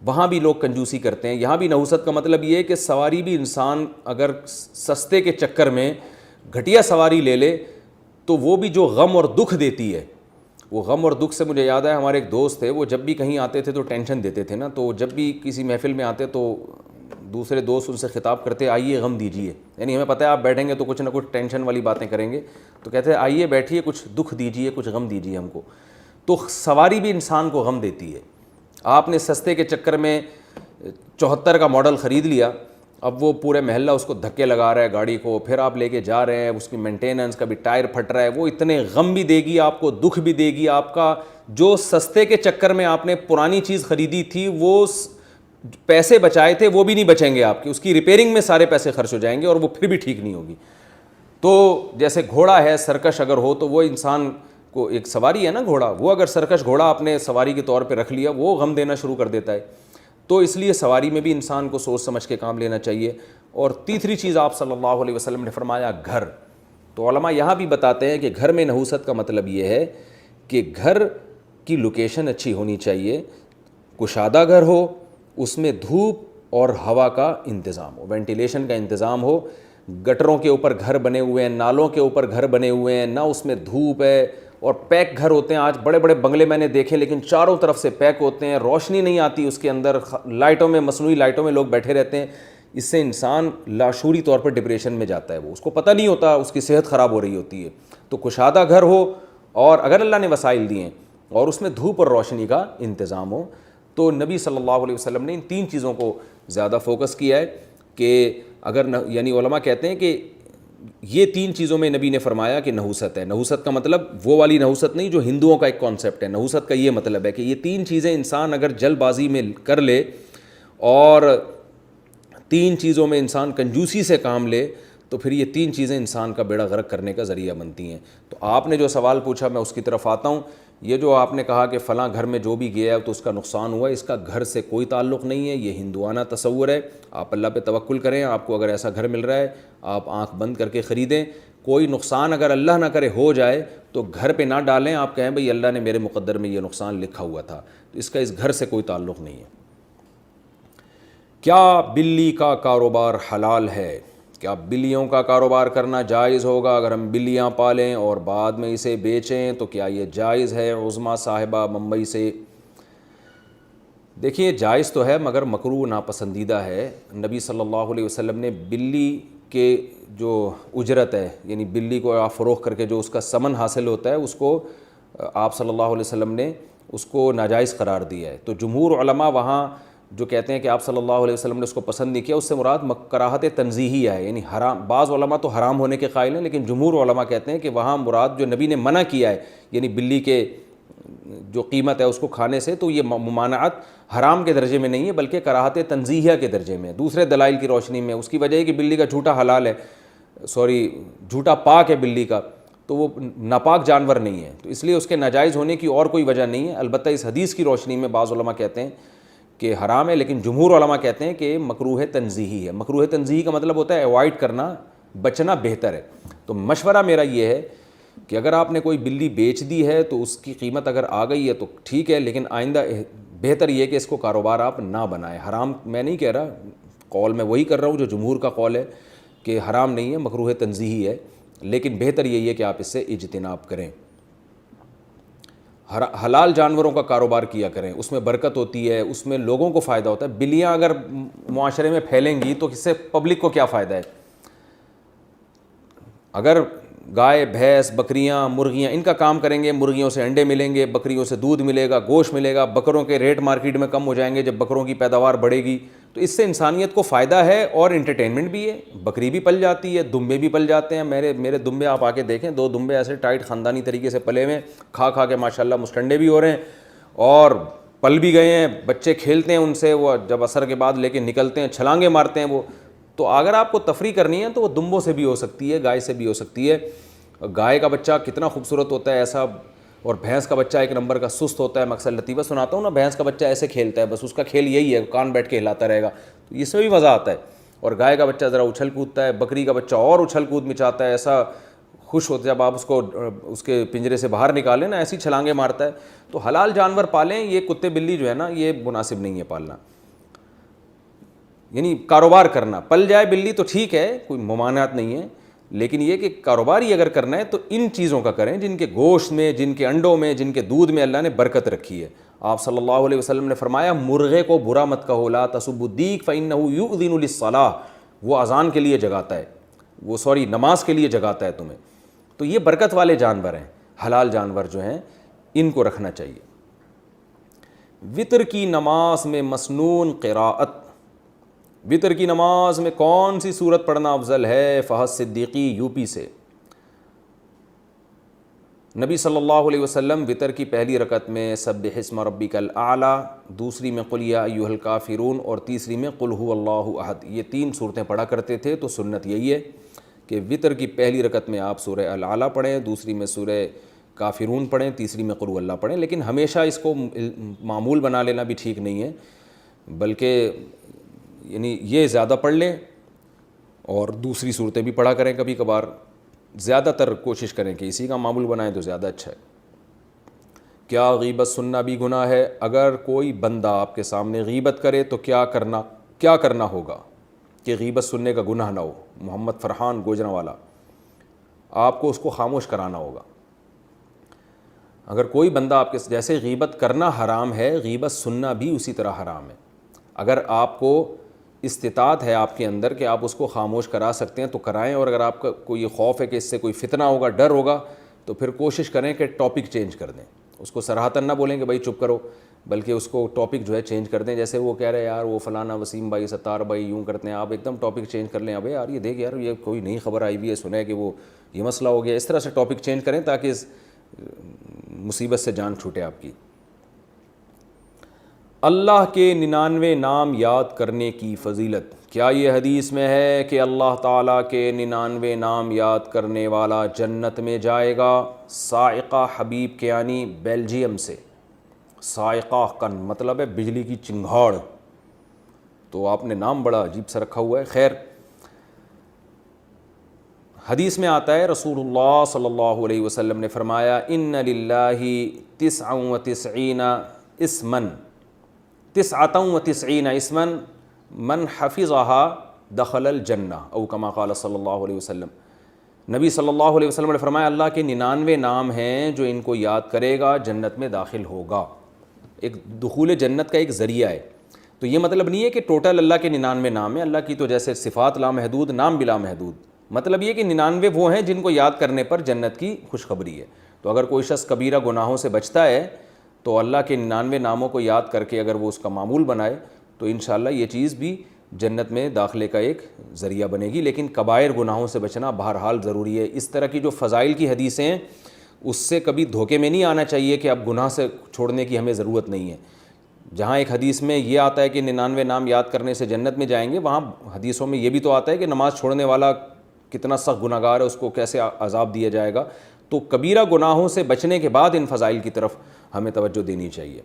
وہاں بھی لوگ کنجوسی کرتے ہیں. یہاں بھی نحوست کا مطلب یہ ہے کہ سواری بھی انسان اگر سستے کے چکر میں گھٹیا سواری لے لے تو وہ بھی جو غم اور دکھ دیتی ہے, وہ غم اور دکھ سے مجھے یاد ہے ہمارے ایک دوست تھے, وہ جب بھی کہیں آتے تھے تو ٹینشن دیتے تھے نا, تو جب بھی کسی محفل میں آتے تو دوسرے دوست ان سے خطاب کرتے آئیے غم دیجیے, یعنی ہمیں پتہ ہے آپ بیٹھیں گے تو کچھ نہ کچھ ٹینشن والی باتیں کریں گے, تو کہتے ہیں آئیے بیٹھیے کچھ دکھ دیجیے, کچھ غم دیجیے ہم کو. تو سواری بھی انسان کو غم دیتی ہے. آپ نے سستے کے چکر میں 74 کا ماڈل خرید لیا, اب وہ پورے محلہ اس کو دھکے لگا رہا ہے گاڑی کو, پھر آپ لے کے جا رہے ہیں, اس کی مینٹیننس کا بھی ٹائر پھٹ رہا ہے, وہ اتنے غم بھی دے گی آپ کو, دکھ بھی دے گی. آپ کا جو سستے کے چکر میں آپ نے پرانی چیز خریدی تھی, وہ پیسے بچائے تھے, وہ بھی نہیں بچیں گے آپ کے, اس کی ریپیئرنگ میں سارے پیسے خرچ ہو جائیں گے اور وہ پھر بھی ٹھیک نہیں ہوگی. تو جیسے گھوڑا ہے سرکش اگر ہو تو وہ انسان کو, ایک سواری ہے نا گھوڑا, وہ اگر سرکش گھوڑا آپ نے سواری کے طور پہ رکھ لیا وہ غم دینا شروع کر دیتا ہے. تو اس لیے سواری میں بھی انسان کو سوچ سمجھ کے کام لینا چاہیے. اور تیسری چیز آپ صلی اللہ علیہ وسلم نے فرمایا گھر, تو علماء یہاں بھی بتاتے ہیں کہ گھر میں نحوست کا مطلب یہ ہے کہ گھر کی لوکیشن اچھی ہونی چاہیے، کشادہ گھر ہو، اس میں دھوپ اور ہوا کا انتظام ہو، وینٹیلیشن کا انتظام ہو. گٹروں کے اوپر گھر بنے ہوئے ہیں، نالوں کے اوپر گھر بنے ہوئے ہیں، نہ اس میں دھوپ ہے، اور پیک گھر ہوتے ہیں. آج بڑے بڑے بنگلے میں نے دیکھے لیکن چاروں طرف سے پیک ہوتے ہیں، روشنی نہیں آتی اس کے اندر، لائٹوں میں، مصنوعی لائٹوں میں لوگ بیٹھے رہتے ہیں. اس سے انسان لاشعوری طور پر ڈپریشن میں جاتا ہے، وہ اس کو پتہ نہیں ہوتا، اس کی صحت خراب ہو رہی ہوتی ہے. تو کشادہ گھر ہو، اور اگر اللہ نے وسائل دیے اور اس میں دھوپ اور روشنی کا انتظام ہو. تو نبی صلی اللہ علیہ وسلم نے ان 3 چیزوں کو زیادہ فوکس کیا ہے کہ اگر یعنی علماء کہتے ہیں کہ یہ 3 چیزوں میں نبی نے فرمایا کہ نحوست ہے. نحوست کا مطلب وہ والی نحوست نہیں جو ہندوؤں کا ایک کانسیپٹ ہے. نحوست کا یہ مطلب ہے کہ یہ 3 چیزیں انسان اگر جلد بازی میں کر لے اور 3 چیزوں میں انسان کنجوسی سے کام لے تو پھر یہ 3 چیزیں انسان کا بیڑا غرق کرنے کا ذریعہ بنتی ہیں. تو آپ نے جو سوال پوچھا میں اس کی طرف آتا ہوں. یہ جو آپ نے کہا کہ فلاں گھر میں جو بھی گیا ہے تو اس کا نقصان ہوا ہے، اس کا گھر سے کوئی تعلق نہیں ہے، یہ ہندوانہ تصور ہے. آپ اللہ پہ توکل کریں، آپ کو اگر ایسا گھر مل رہا ہے آپ آنکھ بند کر کے خریدیں. کوئی نقصان اگر اللہ نہ کرے ہو جائے تو گھر پہ نہ ڈالیں، آپ کہیں بھئی اللہ نے میرے مقدر میں یہ نقصان لکھا ہوا تھا. تو اس کا اس گھر سے کوئی تعلق نہیں ہے. کیا بلی کا کاروبار حلال ہے؟ کیا بلیوں کا کاروبار کرنا جائز ہوگا؟ اگر ہم بلیاں پالیں اور بعد میں اسے بیچیں تو کیا یہ جائز ہے؟ عظمیٰ صاحبہ ممبئی سے. دیکھیے جائز تو ہے مگر مکروہ ناپسندیدہ ہے. نبی صلی اللہ علیہ وسلم نے بلی کے جو اجرت ہے، یعنی بلی کو آپ فروخت کر کے جو اس کا ثمن حاصل ہوتا ہے، اس کو آپ صلی اللہ علیہ وسلم نے اس کو ناجائز قرار دیا ہے. تو جمہور علماء وہاں جو کہتے ہیں کہ آپ صلی اللہ علیہ وسلم نے اس کو پسند نہیں کیا، اس سے مراد کراہت تنزیہی ہے، یعنی حرام. بعض علماء تو حرام ہونے کے قائل ہیں لیکن جمہور علماء کہتے ہیں کہ وہاں مراد جو نبی نے منع کیا ہے، یعنی بلی کے جو قیمت ہے اس کو کھانے سے، تو یہ ممانعت حرام کے درجے میں نہیں ہے بلکہ کراہت تنزیہیہ کے درجے میں ہے. دوسرے دلائل کی روشنی میں اس کی وجہ ہے کہ بلی کا جھوٹا حلال ہے، جھوٹا پاک ہے بلی کا، تو وہ ناپاک جانور نہیں ہے، تو اس لیے اس کے ناجائز ہونے کی اور کوئی وجہ نہیں ہے. البتہ اس حدیث کی روشنی میں بعض علماء کہتے ہیں کہ حرام ہے، لیکن جمہور علماء کہتے ہیں کہ مکروہ تنزیہی ہے. مکروہ تنزیہی کا مطلب ہوتا ہے اوائڈ کرنا، بچنا بہتر ہے. تو مشورہ میرا یہ ہے کہ اگر آپ نے کوئی بلی بیچ دی ہے تو اس کی قیمت اگر آ گئی ہے تو ٹھیک ہے، لیکن آئندہ بہتر یہ کہ اس کو کاروبار آپ نہ بنائیں. حرام میں نہیں کہہ رہا، قول میں وہی کر رہا ہوں جو جمہور کا قول ہے کہ حرام نہیں ہے، مکروہ تنزیہی ہے، لیکن بہتر یہی ہے کہ آپ اس سے اجتناب کریں. حلال جانوروں کا کاروبار کیا کریں، اس میں برکت ہوتی ہے، اس میں لوگوں کو فائدہ ہوتا ہے. بلیاں اگر معاشرے میں پھیلیں گی تو اس سے پبلک کو کیا فائدہ ہے؟ اگر گائے، بھینس، بکریاں، مرغیاں ان کا کام کریں گے، مرغیوں سے انڈے ملیں گے، بکریوں سے دودھ ملے گا، گوشت ملے گا. بکروں کے ریٹ مارکیٹ میں کم ہو جائیں گے جب بکروں کی پیداوار بڑھے گی، تو اس سے انسانیت کو فائدہ ہے اور انٹرٹینمنٹ بھی ہے. بکری بھی پل جاتی ہے، دمبے بھی پل جاتے ہیں. میرے دمبے آپ آ کے دیکھیں، 2 دمبے ایسے ٹائٹ خاندانی طریقے سے پلے ہوئے، کھا کے ماشاءاللہ مستنڈے بھی ہو رہے ہیں اور پل بھی گئے ہیں. بچے کھیلتے ہیں ان سے، وہ جب عصر کے بعد لے کے نکلتے ہیں چھلانگیں مارتے ہیں وہ. تو اگر آپ کو تفریح کرنی ہے تو وہ دمبوں سے بھی ہو سکتی ہے، گائے سے بھی ہو سکتی ہے. گائے کا بچہ کتنا خوبصورت ہوتا ہے ایسا، اور بھینس کا بچہ ایک نمبر کا سست ہوتا ہے. میں اکثر لطیفہ سناتا ہوں نا، بھینس کا بچہ ایسے کھیلتا ہے، بس اس کا کھیل یہی ہے، کان بیٹھ کے ہلاتا رہے گا، تو اس میں بھی مزہ آتا ہے. اور گائے کا بچہ ذرا اچھل کودتا ہے، بکری کا بچہ اور اچھل کود مچاتا ہے، ایسا خوش ہوتا ہے جب آپ اس کو اس کے پنجرے سے باہر نکالیں نا، ایسی چھلانگیں مارتا ہے. تو حلال جانور پالیں. یہ کتے بلی جو ہے نا یہ مناسب نہیں ہے پالنا، یعنی کاروبار کرنا. پل جائے بلی تو ٹھیک ہے، کوئی ممانعت نہیں ہے، لیکن یہ کہ کاروبار ہی اگر کرنا ہے تو ان چیزوں کا کریں جن کے گوشت میں، جن کے انڈوں میں، جن کے دودھ میں اللہ نے برکت رکھی ہے. آپ صلی اللہ علیہ وسلم نے فرمایا مرغے کو برا مت کہو، لا تسبوا الدیک فإنہ یؤذن للصلاۃ، وہ اذان کے لیے جگاتا ہے، نماز کے لیے جگاتا ہے تمہیں. تو یہ برکت والے جانور ہیں، حلال جانور جو ہیں ان کو رکھنا چاہیے. وتر کی نماز میں مسنون قراءت، وتر کی نماز میں کون سی سورت پڑھنا افضل ہے؟ فہد صدیقی یو پی سے. نبی صلی اللہ علیہ وسلم وتر کی پہلی رکعت میں سبح اسم ربک الاعلی، دوسری میں قل یا ایھا الکافرون، اور تیسری میں قل ھو اللہ احد. یہ 3 صورتیں پڑھا کرتے تھے. تو سنت یہی ہے کہ وتر کی پہلی رکعت میں آپ سورہ الاعلی پڑھیں، دوسری میں سورہ کافرون پڑھیں، تیسری میں قل ھو اللہ پڑھیں. لیکن ہمیشہ اس کو معمول بنا لینا بھی ٹھیک نہیں ہے، بلکہ یعنی یہ زیادہ پڑھ لیں اور دوسری صورتیں بھی پڑھا کریں کبھی کبھار. زیادہ تر کوشش کریں کہ اسی کا معمول بنائیں تو زیادہ اچھا ہے۔ کیا غیبت سننا بھی گناہ ہے؟ اگر کوئی بندہ آپ کے سامنے غیبت کرے تو کیا کرنا ہوگا کہ غیبت سننے کا گناہ نہ ہو؟ محمد فرحان گوجرانوالا، آپ کو اس کو خاموش کرانا ہوگا۔ اگر کوئی بندہ آپ کے جیسے غیبت کرنا حرام ہے، غیبت سننا بھی اسی طرح حرام ہے۔ اگر آپ کو استطاعت ہے آپ کے اندر کہ آپ اس کو خاموش کرا سکتے ہیں تو کرائیں، اور اگر آپ کا کوئی خوف ہے کہ اس سے کوئی فتنہ ہوگا، ڈر ہوگا، تو پھر کوشش کریں کہ ٹاپک چینج کر دیں۔ اس کو صراحتاً نہ بولیں کہ بھائی چپ کرو، بلکہ اس کو ٹاپک جو ہے چینج کر دیں۔ جیسے وہ کہہ رہے ہیں یار وہ فلانا وسیم بھائی، ستار بھائی یوں کرتے ہیں، آپ ایک دم ٹاپک چینج کر لیں، ابے یار یہ دیکھ یار یہ کوئی نئی خبر آئی ہوئی ہے، سنا ہے کہ وہ یہ مسئلہ ہو گیا۔ اس طرح سے ٹاپک چینج کریں تاکہ اس مصیبت سے جان چھوٹے آپ کی۔ اللہ کے 99 نام یاد کرنے کی فضیلت۔ کیا یہ حدیث میں ہے کہ اللہ تعالیٰ کے 99 نام یاد کرنے والا جنت میں جائے گا؟ صاعقہ حبیب کیانی بیلجیم سے۔ صاعقہ کا مطلب ہے بجلی کی چنگھاڑ، تو آپ نے نام بڑا عجیب سا رکھا ہوا ہے۔ خیر، حدیث میں آتا ہے رسول اللہ صلی اللہ علیہ وسلم نے فرمایا ان للہ 99 اسما 99 اسما من حفظها دخل الجنہ او کما قال صلی اللہ علیہ وسلم۔ نبی صلی اللہ علیہ وسلم نے فرمایا اللہ کے 99 نام ہیں جو ان کو یاد کرے گا جنت میں داخل ہوگا۔ ایک دخول جنت کا ایک ذریعہ ہے۔ تو یہ مطلب نہیں ہے کہ ٹوٹل اللہ کے 99 نام ہیں، اللہ کی تو جیسے صفات لامحدود، نام بلا محدود۔ مطلب یہ کہ 99 وہ ہیں جن کو یاد کرنے پر جنت کی خوشخبری ہے۔ تو اگر کوئی شخص کبیرہ گناہوں سے بچتا ہے تو اللہ کے 99 ناموں کو یاد کر کے اگر وہ اس کا معمول بنائے تو انشاءاللہ یہ چیز بھی جنت میں داخلے کا ایک ذریعہ بنے گی۔ لیکن کبائر گناہوں سے بچنا بہرحال ضروری ہے۔ اس طرح کی جو فضائل کی حدیثیں ہیں اس سے کبھی دھوکے میں نہیں آنا چاہیے کہ اب گناہ سے چھوڑنے کی ہمیں ضرورت نہیں ہے۔ جہاں ایک حدیث میں یہ آتا ہے کہ 99 نام یاد کرنے سے جنت میں جائیں گے، وہاں حدیثوں میں یہ بھی تو آتا ہے کہ نماز چھوڑنے والا کتنا سخت گناہ گار ہے، اس کو کیسے عذاب دیا جائے گا۔ تو کبیرہ گناہوں سے بچنے کے بعد ان فضائل کی طرف ہمیں توجہ دینی چاہیے۔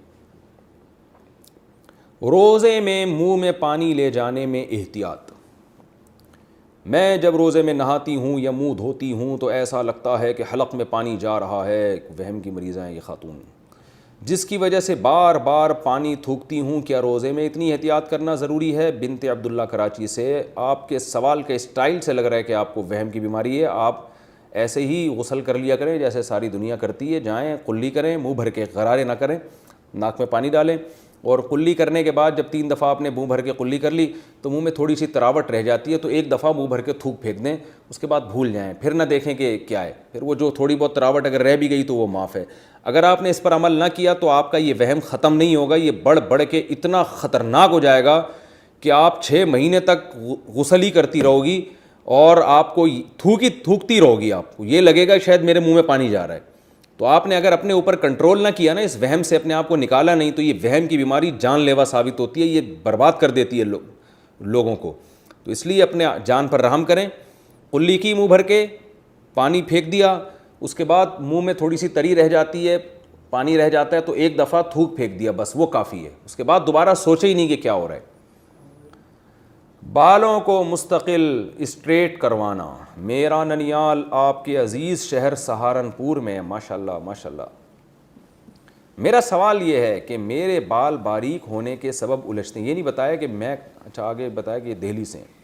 روزے میں منہ میں پانی لے جانے میں احتیاط۔ میں جب روزے میں نہاتی ہوں یا منہ دھوتی ہوں تو ایسا لگتا ہے کہ حلق میں پانی جا رہا ہے۔ وہم کی مریضہ ہیں یہ خاتون، جس کی وجہ سے بار بار پانی تھوکتی ہوں، کیا روزے میں اتنی احتیاط کرنا ضروری ہے؟ بنت عبداللہ کراچی سے۔ آپ کے سوال کے اسٹائل سے لگ رہا ہے کہ آپ کو وہم کی بیماری ہے۔ آپ ایسے ہی غسل کر لیا کریں جیسے ساری دنیا کرتی ہے، جائیں قلی کریں، منہ بھر کے غرارے نہ کریں، ناک میں پانی ڈالیں، اور قلی کرنے کے بعد جب 3 دفعہ آپ نے منہ بھر کے قلی کر لی تو منہ میں تھوڑی سی تراوٹ رہ جاتی ہے، تو 1 دفعہ منہ بھر کے تھوک پھینک دیں، اس کے بعد بھول جائیں، پھر نہ دیکھیں کہ کیا ہے، پھر وہ جو تھوڑی بہت تراوٹ اگر رہ بھی گئی تو وہ معاف ہے۔ اگر آپ نے اس پر عمل نہ کیا تو آپ کا یہ وہم ختم نہیں ہوگا، یہ بڑھ بڑھ کے اتنا خطرناک ہو جائے گا کہ آپ 6 مہینے تک غسل ہی کرتی رہو گی اور آپ کو تھوکتی رہو گی، آپ کو یہ لگے گا شاید میرے منہ میں پانی جا رہا ہے۔ تو آپ نے اگر اپنے اوپر کنٹرول نہ کیا نا، اس وہم سے اپنے آپ کو نکالا نہیں، تو یہ وہم کی بیماری جان لیوا ثابت ہوتی ہے، یہ برباد کر دیتی ہے لوگوں کو۔ تو اس لیے اپنے جان پر رحم کریں۔ قلی کی منہ بھر کے پانی پھینک دیا، اس کے بعد منہ میں تھوڑی سی تری رہ جاتی ہے، پانی رہ جاتا ہے، تو 1 دفعہ تھوک پھینک دیا، بس وہ کافی ہے، اس کے بعد دوبارہ سوچے ہی نہیں کہ کیا ہو رہا ہے۔ بالوں کو مستقل اسٹریٹ کروانا۔ میرا ننیال آپ کے عزیز شہر سہارنپور میں، ماشاءاللہ ماشاءاللہ۔ میرا سوال یہ ہے کہ میرے بال باریک ہونے کے سبب الجھتے ہیں، یہ نہیں بتایا کہ میں، اچھا آگے بتایا کہ یہ دہلی سے ہیں۔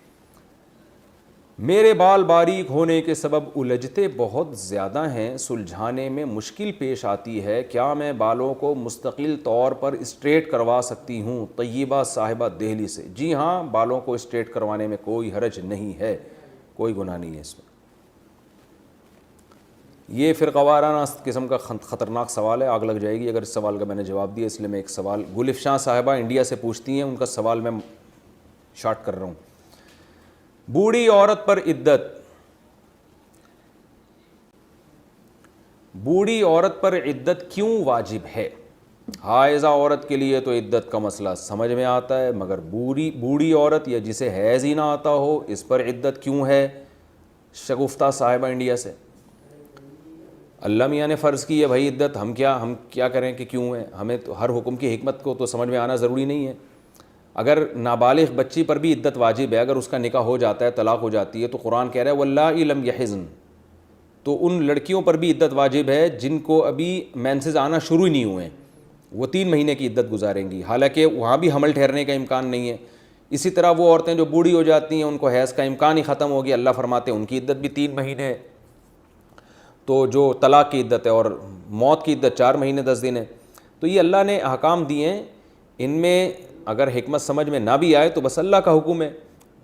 میرے بال باریک ہونے کے سبب الجھتے بہت زیادہ ہیں، سلجھانے میں مشکل پیش آتی ہے، کیا میں بالوں کو مستقل طور پر اسٹریٹ کروا سکتی ہوں؟ طیبہ صاحبہ دہلی سے۔ جی ہاں، بالوں کو اسٹریٹ کروانے میں کوئی حرج نہیں ہے، کوئی گناہ نہیں ہے اس میں۔ یہ فرقہ وارانہ قسم کا خطرناک سوال ہے، آگ لگ جائے گی اگر اس سوال کا میں نے جواب دیا، اس لیے میں ایک سوال گلفشاں صاحبہ انڈیا سے پوچھتی ہیں، ان کا سوال میں شارٹ کر رہا ہوں۔ بوڑھی عورت پر عدت، بوڑھی عورت پر عدت کیوں واجب ہے؟ حائضہ عورت کے لیے تو عدت کا مسئلہ سمجھ میں آتا ہے، مگر بوڑھی عورت یا جسے حیض ہی نہ آتا ہو اس پر عدت کیوں ہے؟ شگفتہ صاحبہ انڈیا سے۔ اللہ میاں نے فرض کی ہے بھائی عدت، ہم کیا کریں کہ کیوں ہے؟ ہمیں تو ہر حکم کی حکمت کو تو سمجھ میں آنا ضروری نہیں ہے۔ اگر نابالغ بچی پر بھی عدت واجب ہے، اگر اس کا نکاح ہو جاتا ہے، طلاق ہو جاتی ہے، تو قرآن کہہ رہا ہے واللائی لم یحزن، تو ان لڑکیوں پر بھی عدت واجب ہے جن کو ابھی مینسز آنا شروع ہی نہیں ہوئے ہیں، وہ 3 مہینے کی عدت گزاریں گی، حالانکہ وہاں بھی حمل ٹھہرنے کا امکان نہیں ہے۔ اسی طرح وہ عورتیں جو بوڑھی ہو جاتی ہیں، ان کو حیض کا امکان ہی ختم ہو گیا، اللہ فرماتے ہیں ان کی عدت بھی 3 مہینے ہے۔ تو جو طلاق کی عدت ہے اور موت کی عدت 4 مہینے 10 دن ہے۔ تو یہ اللہ نے احکام دیے ہیں، ان میں اگر حکمت سمجھ میں نہ بھی آئے تو بس اللہ کا حکم ہے۔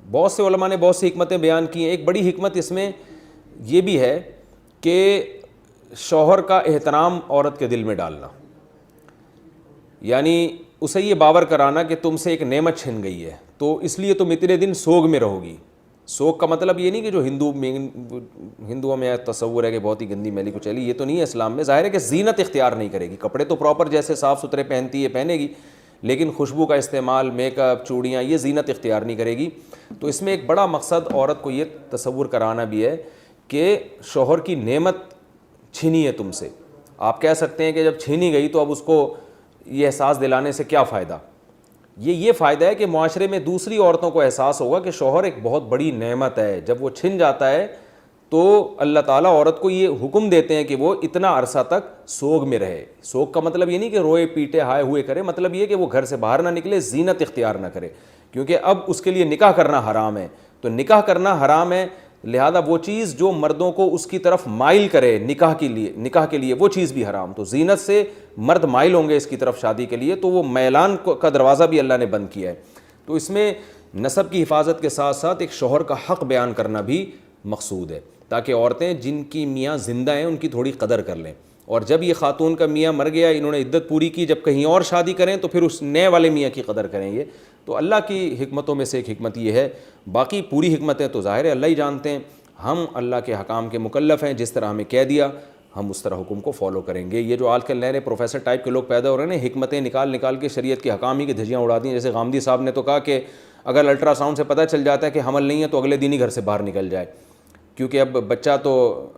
بہت سے علماء نے بہت سی حکمتیں بیان کی ہیں۔ ایک بڑی حکمت اس میں یہ بھی ہے کہ شوہر کا احترام عورت کے دل میں ڈالنا، یعنی اسے یہ باور کرانا کہ تم سے ایک نعمت چھن گئی ہے تو اس لیے تم اتنے دن سوگ میں رہو گی۔ سوگ کا مطلب یہ نہیں کہ جو ہندوؤں میں تصور ہے کہ بہت ہی گندی میلی کو چلی، یہ تو نہیں ہے اسلام میں۔ ظاہر ہے کہ زینت اختیار نہیں کرے گی، کپڑے تو پراپر جیسے صاف ستھرے پہنتی ہے پہنے گی، لیکن خوشبو کا استعمال، میک اپ، چوڑیاں، یہ زینت اختیار نہیں کرے گی۔ تو اس میں ایک بڑا مقصد عورت کو یہ تصور کرانا بھی ہے کہ شوہر کی نعمت چھینی ہے تم سے۔ آپ کہہ سکتے ہیں کہ جب چھینی گئی تو اب اس کو یہ احساس دلانے سے کیا فائدہ؟ یہ فائدہ ہے کہ معاشرے میں دوسری عورتوں کو احساس ہوگا کہ شوہر ایک بہت بڑی نعمت ہے۔ جب وہ چھن جاتا ہے تو اللہ تعالیٰ عورت کو یہ حکم دیتے ہیں کہ وہ اتنا عرصہ تک سوگ میں رہے۔ سوگ کا مطلب یہ نہیں کہ روئے پیٹے ہائے ہوئے کرے، مطلب یہ کہ وہ گھر سے باہر نہ نکلے، زینت اختیار نہ کرے، کیونکہ اب اس کے لیے نکاح کرنا حرام ہے۔ تو نکاح کرنا حرام ہے، لہذا وہ چیز جو مردوں کو اس کی طرف مائل کرے نکاح کے لیے وہ چیز بھی حرام۔ تو زینت سے مرد مائل ہوں گے اس کی طرف شادی کے لیے، تو وہ میلان کا دروازہ بھی اللہ نے بند کیا ہے۔ تو اس میں نسب کی حفاظت کے ساتھ ساتھ ایک شوہر کا حق بیان کرنا بھی مقصود ہے، تاکہ عورتیں جن کی میاں زندہ ہیں ان کی تھوڑی قدر کر لیں، اور جب یہ خاتون کا میاں مر گیا، انہوں نے عدت پوری کی، جب کہیں اور شادی کریں تو پھر اس نئے والے میاں کی قدر کریں گے۔ تو اللہ کی حکمتوں میں سے ایک حکمت یہ ہے، باقی پوری حکمتیں تو ظاہر ہے اللہ ہی جانتے ہیں، ہم اللہ کے حکام کے مکلف ہیں، جس طرح ہمیں کہہ دیا ہم اس طرح حکم کو فالو کریں گے۔ یہ جو آج کل نئے نئے پروفیسر ٹائپ کے لوگ پیدا ہو رہے ہیں، حکمتیں نکال کے شریعت کے حکام ہی کی دھجیاں اڑا دیں، جیسے غامدی صاحب نے تو کہا کہ اگر الٹرا ساؤنڈ سے پتہ چل جاتا ہے کہ حمل نہیں ہے تو اگلے دن ہی گھر سے باہر نکل جائے، کیونکہ اب بچہ تو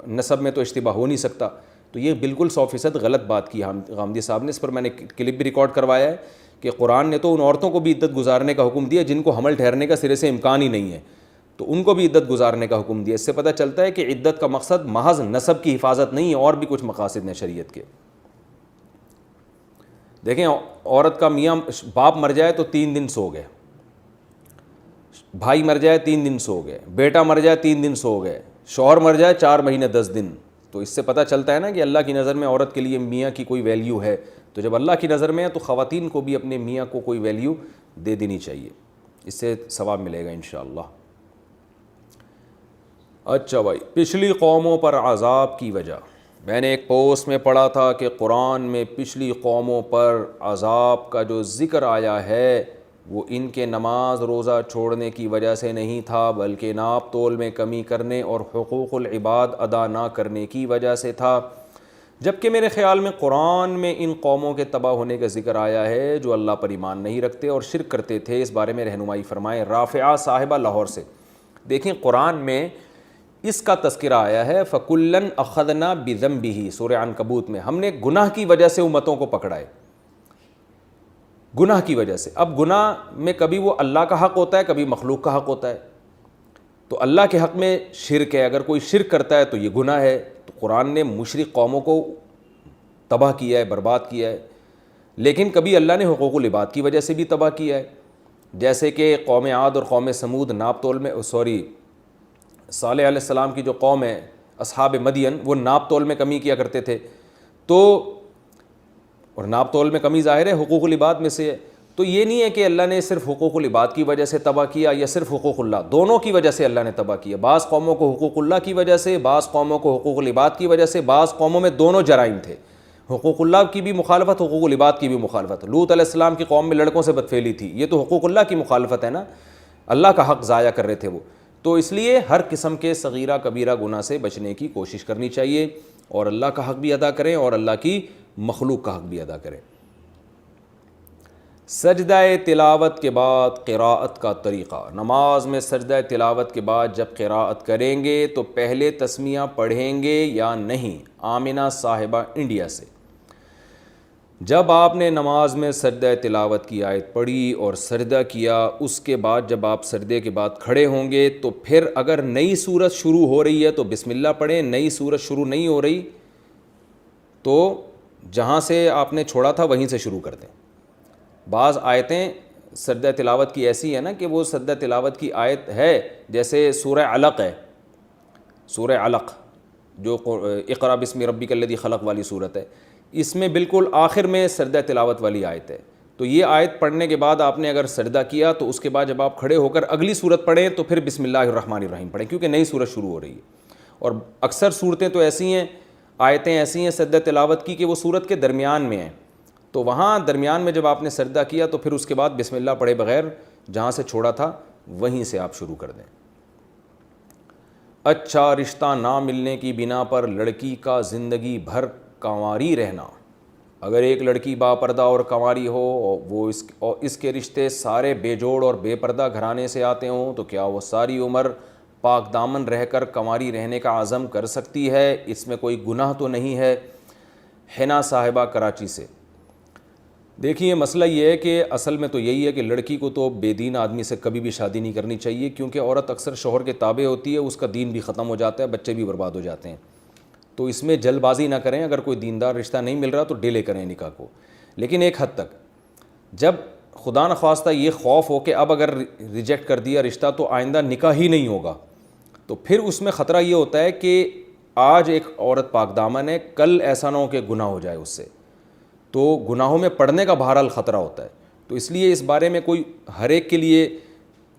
نسب میں تو اشتباہ ہو نہیں سکتا۔ تو یہ بالکل 100% غلط بات کی غامدی صاحب نے، اس پر میں نے کلپ بھی ریکارڈ کروایا ہے کہ قرآن نے تو ان عورتوں کو بھی عدت گزارنے کا حکم دیا جن کو حمل ٹھہرنے کا سرے سے امکان ہی نہیں ہے، تو ان کو بھی عدت گزارنے کا حکم دیا۔ اس سے پتہ چلتا ہے کہ عدت کا مقصد محض نسب کی حفاظت نہیں ہے، اور بھی کچھ مقاصد ہیں شریعت کے۔ دیکھیں، عورت کا میاں باپ مر جائے تو 3 دن سو گئے، بھائی مر جائے 3 دن سو گئے، بیٹا مر جائے 3 دن سو گئے، شوہر مر جائے 4 مہینے 10 دن۔ تو اس سے پتہ چلتا ہے نا کہ اللہ کی نظر میں عورت کے لیے میاں کی کوئی ویلیو ہے۔ تو جب اللہ کی نظر میں ہے تو خواتین کو بھی اپنے میاں کو کوئی ویلیو دے دینی چاہیے، اس سے ثواب ملے گا انشاءاللہ۔ اچھا بھائی، پچھلی قوموں پر عذاب کی وجہ، میں نے ایک پوسٹ میں پڑھا تھا کہ قرآن میں پچھلی قوموں پر عذاب کا جو ذکر آیا ہے وہ ان کے نماز روزہ چھوڑنے کی وجہ سے نہیں تھا، بلکہ ناپ تول میں کمی کرنے اور حقوق العباد ادا نہ کرنے کی وجہ سے تھا۔ جبکہ میرے خیال میں قرآن میں ان قوموں کے تباہ ہونے کا ذکر آیا ہے جو اللہ پر ایمان نہیں رکھتے اور شرک کرتے تھے۔ اس بارے میں رہنمائی فرمائیں۔ رافعہ صاحبہ لاہور سے، دیکھیں قرآن میں اس کا تذکرہ آیا ہے، فَكُلًّا أَخَذْنَا بِذَنبِهِ، سورہ عنکبوت میں، ہم نے گناہ کی وجہ سے امتوں کو پکڑا ہے، گناہ کی وجہ سے۔ اب گناہ میں کبھی وہ اللہ کا حق ہوتا ہے، کبھی مخلوق کا حق ہوتا ہے۔ تو اللہ کے حق میں شرک ہے، اگر کوئی شرک کرتا ہے تو یہ گناہ ہے۔ تو قرآن نے مشرک قوموں کو تباہ کیا ہے، برباد کیا ہے، لیکن کبھی اللہ نے حقوق العباد کی وجہ سے بھی تباہ کیا ہے، جیسے کہ قوم عاد اور قوم سمود ناپ تول میں صالح علیہ السلام کی جو قوم ہے اصحاب مدین، وہ ناپ تول میں کمی کیا کرتے تھے۔ تو اور ناپ تول میں کمی ظاہر ہے حقوق العباد میں سے ہے۔ تو یہ نہیں ہے کہ اللہ نے صرف حقوق العباد کی وجہ سے تباہ کیا یا صرف حقوق اللہ، دونوں کی وجہ سے اللہ نے تباہ کیا۔ بعض قوموں کو حقوق اللہ کی وجہ سے، بعض قوموں کو حقوق العباد کی وجہ سے، بعض قوموں میں دونوں جرائم تھے، حقوق اللہ کی بھی مخالفت، حقوق العباد کی بھی مخالفت۔ لوط علیہ السلام کی قوم میں لڑکوں سے بدفعلی تھی، یہ تو حقوق اللہ کی مخالفت ہے نا، اللہ کا حق ضائع کر رہے تھے وہ۔ تو اس لیے ہر قسم کے صغیرہ کبیرہ گناہ سے بچنے کی کوشش کرنی چاہیے، اور اللہ کا حق بھی ادا کریں اور اللہ کی مخلوق کا حق بھی ادا کریں۔ سجدہ تلاوت کے بعد قراءت کا طریقہ، نماز میں سجدہ تلاوت کے بعد جب قراءت کریں گے تو پہلے تسمیہ پڑھیں گے یا نہیں؟ آمنہ صاحبہ انڈیا سے، جب آپ نے نماز میں سجدہ تلاوت کی آیت پڑھی اور سجدہ کیا، اس کے بعد جب آپ سجدے کے بعد کھڑے ہوں گے تو پھر اگر نئی صورت شروع ہو رہی ہے تو بسم اللہ پڑھیں، نئی صورت شروع نہیں ہو رہی تو جہاں سے آپ نے چھوڑا تھا وہیں سے شروع کر دیں۔ بعض آیتیں سجدہ تلاوت کی ایسی ہے نا کہ وہ سجدہ تلاوت کی آیت ہے، جیسے سورہ علق ہے، سورہ علق جو اقرأ بسم ربک الذی خلق والی صورت ہے، اس میں بالکل آخر میں سجدہ تلاوت والی آیت ہے۔ تو یہ آیت پڑھنے کے بعد آپ نے اگر سجدہ کیا تو اس کے بعد جب آپ کھڑے ہو کر اگلی صورت پڑھیں تو پھر بسم اللہ الرحمن الرحیم پڑھیں، کیونکہ نئی صورت شروع ہو رہی ہے۔ اور اکثر صورتیں تو ایسی ہیں، آیتیں ایسی ہیں سجدہ تلاوت کی کہ وہ صورت کے درمیان میں ہیں، تو وہاں درمیان میں جب آپ نے سجدہ کیا تو پھر اس کے بعد بسم اللہ پڑھے بغیر جہاں سے چھوڑا تھا وہیں سے آپ شروع کر دیں۔ اچھا رشتہ نہ ملنے کی بنا پر لڑکی کا زندگی بھر کنواری رہنا، اگر ایک لڑکی با پردہ اور کنواری ہو اور اس کے رشتے سارے بے جوڑ اور بے پردہ گھرانے سے آتے ہوں تو کیا وہ ساری عمر پاک دامن رہ کر کنواری رہنے کا عزم کر سکتی ہے؟ اس میں کوئی گناہ تو نہیں ہے؟ حنا صاحبہ کراچی سے۔ دیکھیے مسئلہ یہ ہے کہ اصل میں تو یہی ہے کہ لڑکی کو تو بے دین آدمی سے کبھی بھی شادی نہیں کرنی چاہیے، کیونکہ عورت اکثر شوہر کے تابع ہوتی ہے، اس کا دین بھی ختم ہو جاتا ہے، بچے بھی برباد ہو جاتے ہیں۔ تو اس میں جلد بازی نہ کریں، اگر کوئی دیندار رشتہ نہیں مل رہا تو ڈیلے کریں نکاح کو، لیکن ایک حد تک۔ جب خدا نخواستہ یہ خوف ہو کہ اب اگر ریجیکٹ کر دیا رشتہ تو آئندہ نکاح ہی نہیں ہوگا، تو پھر اس میں خطرہ یہ ہوتا ہے کہ آج ایک عورت پاک دامن ہے، کل ایسا نہ ہو کہ گناہ ہو جائے اس سے، تو گناہوں میں پڑنے کا بہرحال خطرہ ہوتا ہے۔ تو اس لیے اس بارے میں کوئی ہر ایک کے لیے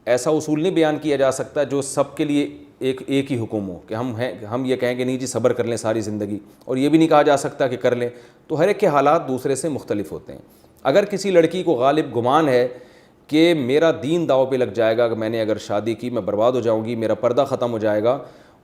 ایسا اصول نہیں بیان کیا جا سکتا جو سب کے لیے ایک ہی حکم ہو کہ ہم یہ کہیں کہ نہیں جی صبر کر لیں ساری زندگی، اور یہ بھی نہیں کہا جا سکتا کہ کر لیں۔ تو ہر ایک کے حالات دوسرے سے مختلف ہوتے ہیں۔ اگر کسی لڑکی کو غالب گمان ہے کہ میرا دین داؤ پہ لگ جائے گا، کہ میں نے اگر شادی کی میں برباد ہو جاؤں گی، میرا پردہ ختم ہو جائے گا،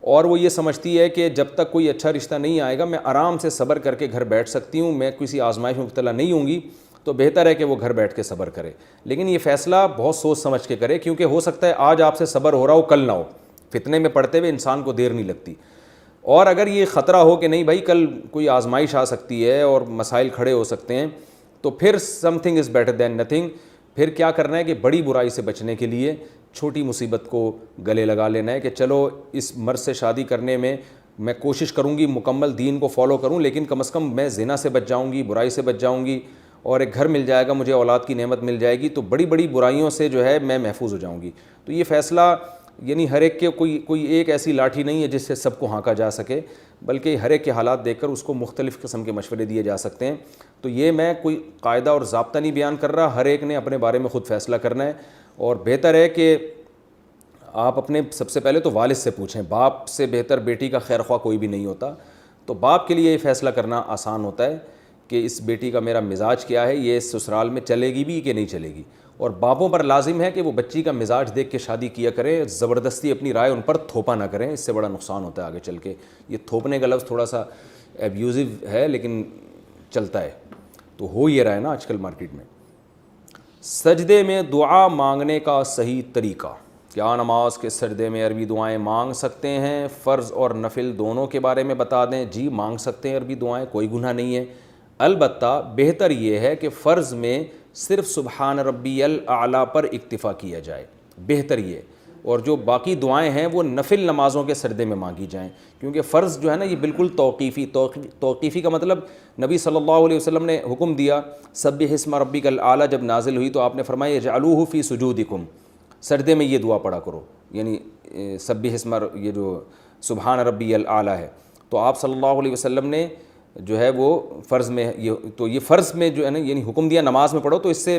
اور وہ یہ سمجھتی ہے کہ جب تک کوئی اچھا رشتہ نہیں آئے گا میں آرام سے صبر کر کے گھر بیٹھ سکتی ہوں، میں کسی آزمائش میں مبتلا نہیں ہوں گی، تو بہتر ہے کہ وہ گھر بیٹھ کے صبر کرے۔ لیکن یہ فیصلہ بہت سوچ سمجھ کے کرے، کیونکہ ہو سکتا ہے آج آپ سے صبر ہو رہا ہو کل نہ ہو، فتنے میں پڑتے ہوئے انسان کو دیر نہیں لگتی۔ اور اگر یہ خطرہ ہو کہ نہیں بھائی کل کوئی آزمائش آ سکتی ہے اور مسائل کھڑے ہو سکتے ہیں، تو پھر some thing is better than nothing. پھر کیا کرنا ہے کہ بڑی برائی سے بچنے کے لیے چھوٹی مصیبت کو گلے لگا لینا ہے کہ چلو اس مرد سے شادی کرنے میں کوشش کروں گی مکمل دین کو فالو کروں، لیکن کم از کم میں زنا سے بچ جاؤں گی، برائی سے بچ جاؤں گی، اور ایک گھر مل جائے گا مجھے، اولاد کی نعمت مل جائے گی، تو بڑی بڑی برائیوں سے جو ہے میں محفوظ ہو جاؤں گی۔ تو یہ فیصلہ یعنی ہر ایک کے کوئی ایک ایسی لاٹھی نہیں ہے جس سے سب کو ہانکا جا سکے، بلکہ ہر ایک کے حالات دیکھ کر اس کو مختلف قسم کے مشورے دیے جا سکتے ہیں۔ تو یہ میں کوئی قاعدہ اور ضابطہ نہیں بیان کر رہا، ہر ایک نے اپنے بارے میں خود فیصلہ کرنا ہے، اور بہتر ہے کہ آپ اپنے سب سے پہلے تو والد سے پوچھیں، باپ سے بہتر بیٹی کا خیر خواہ کوئی بھی نہیں ہوتا۔ تو باپ کے لیے یہ فیصلہ کرنا آسان ہوتا ہے کہ اس بیٹی کا میرا مزاج کیا ہے، یہ سسرال میں چلے گی بھی کہ نہیں چلے گی، اور باپوں پر لازم ہے کہ وہ بچی کا مزاج دیکھ کے شادی کیا کریں، زبردستی اپنی رائے ان پر تھوپا نہ کریں، اس سے بڑا نقصان ہوتا ہے آگے چل کے۔ یہ تھوپنے کا لفظ تھوڑا سا ایبیوزو ہے لیکن چلتا ہے، تو ہو یہ رہا ہے نا آج کل مارکیٹ میں۔ سجدے میں دعا مانگنے کا صحیح طریقہ، کیا نماز کے سجدے میں عربی دعائیں مانگ سکتے ہیں؟ فرض اور نفل دونوں کے بارے میں بتا دیں۔ جی مانگ سکتے ہیں عربی دعائیں، کوئی گناہ نہیں ہے، البتہ بہتر یہ ہے کہ فرض میں صرف سبحان ربی الاعلیٰ پر اکتفا کیا جائے، بہتر یہ، اور جو باقی دعائیں ہیں وہ نفل نمازوں کے سجدے میں مانگی جائیں، کیونکہ فرض جو ہے نا یہ بالکل توقیفی کا مطلب نبی صلی اللہ علیہ وسلم نے حکم دیا، سبح اسم ربک الاعلیٰ جب نازل ہوئی تو آپ نے فرمایا اجعلوہ فی سجودکم، سجدے میں یہ دعا پڑھا کرو، یعنی سبح اسم، یہ جو سبحان ربی الاعلیٰ ہے، تو آپ صلی اللہ علیہ وسلم نے جو ہے وہ فرض میں یہ فرض میں جو ہے نا یعنی حکم دیا نماز میں پڑھو، تو اس سے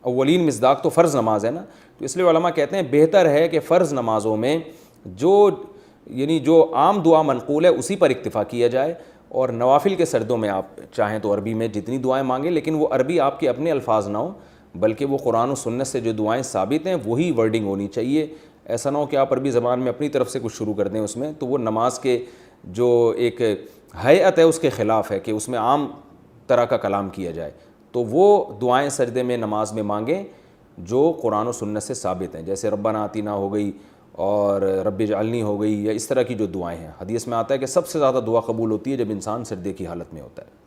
اولین مصداق تو فرض نماز ہے نا، تو اس لیے علماء کہتے ہیں بہتر ہے کہ فرض نمازوں میں جو عام دعا منقول ہے اسی پر اکتفا کیا جائے، اور نوافل کے سجدوں میں آپ چاہیں تو عربی میں جتنی دعائیں مانگیں، لیکن وہ عربی آپ کے اپنے الفاظ نہ ہوں، بلکہ وہ قرآن و سنت سے جو دعائیں ثابت ہیں وہی ورڈنگ ہونی چاہیے۔ ایسا نہ ہو کہ آپ عربی زبان میں اپنی طرف سے کچھ شروع کر دیں اس میں، تو وہ نماز کے جو ایک ہیئت ہے اس کے خلاف ہے کہ اس میں عام طرح کا کلام کیا جائے۔ تو وہ دعائیں سجدے میں نماز میں مانگیں جو قرآن و سنت سے ثابت ہیں، جیسے ربنا آتینا ہو گئی اور رب اجعلنی ہو گئی، یا اس طرح کی جو دعائیں ہیں۔ حدیث میں آتا ہے کہ سب سے زیادہ دعا قبول ہوتی ہے جب انسان سجدے کی حالت میں ہوتا ہے۔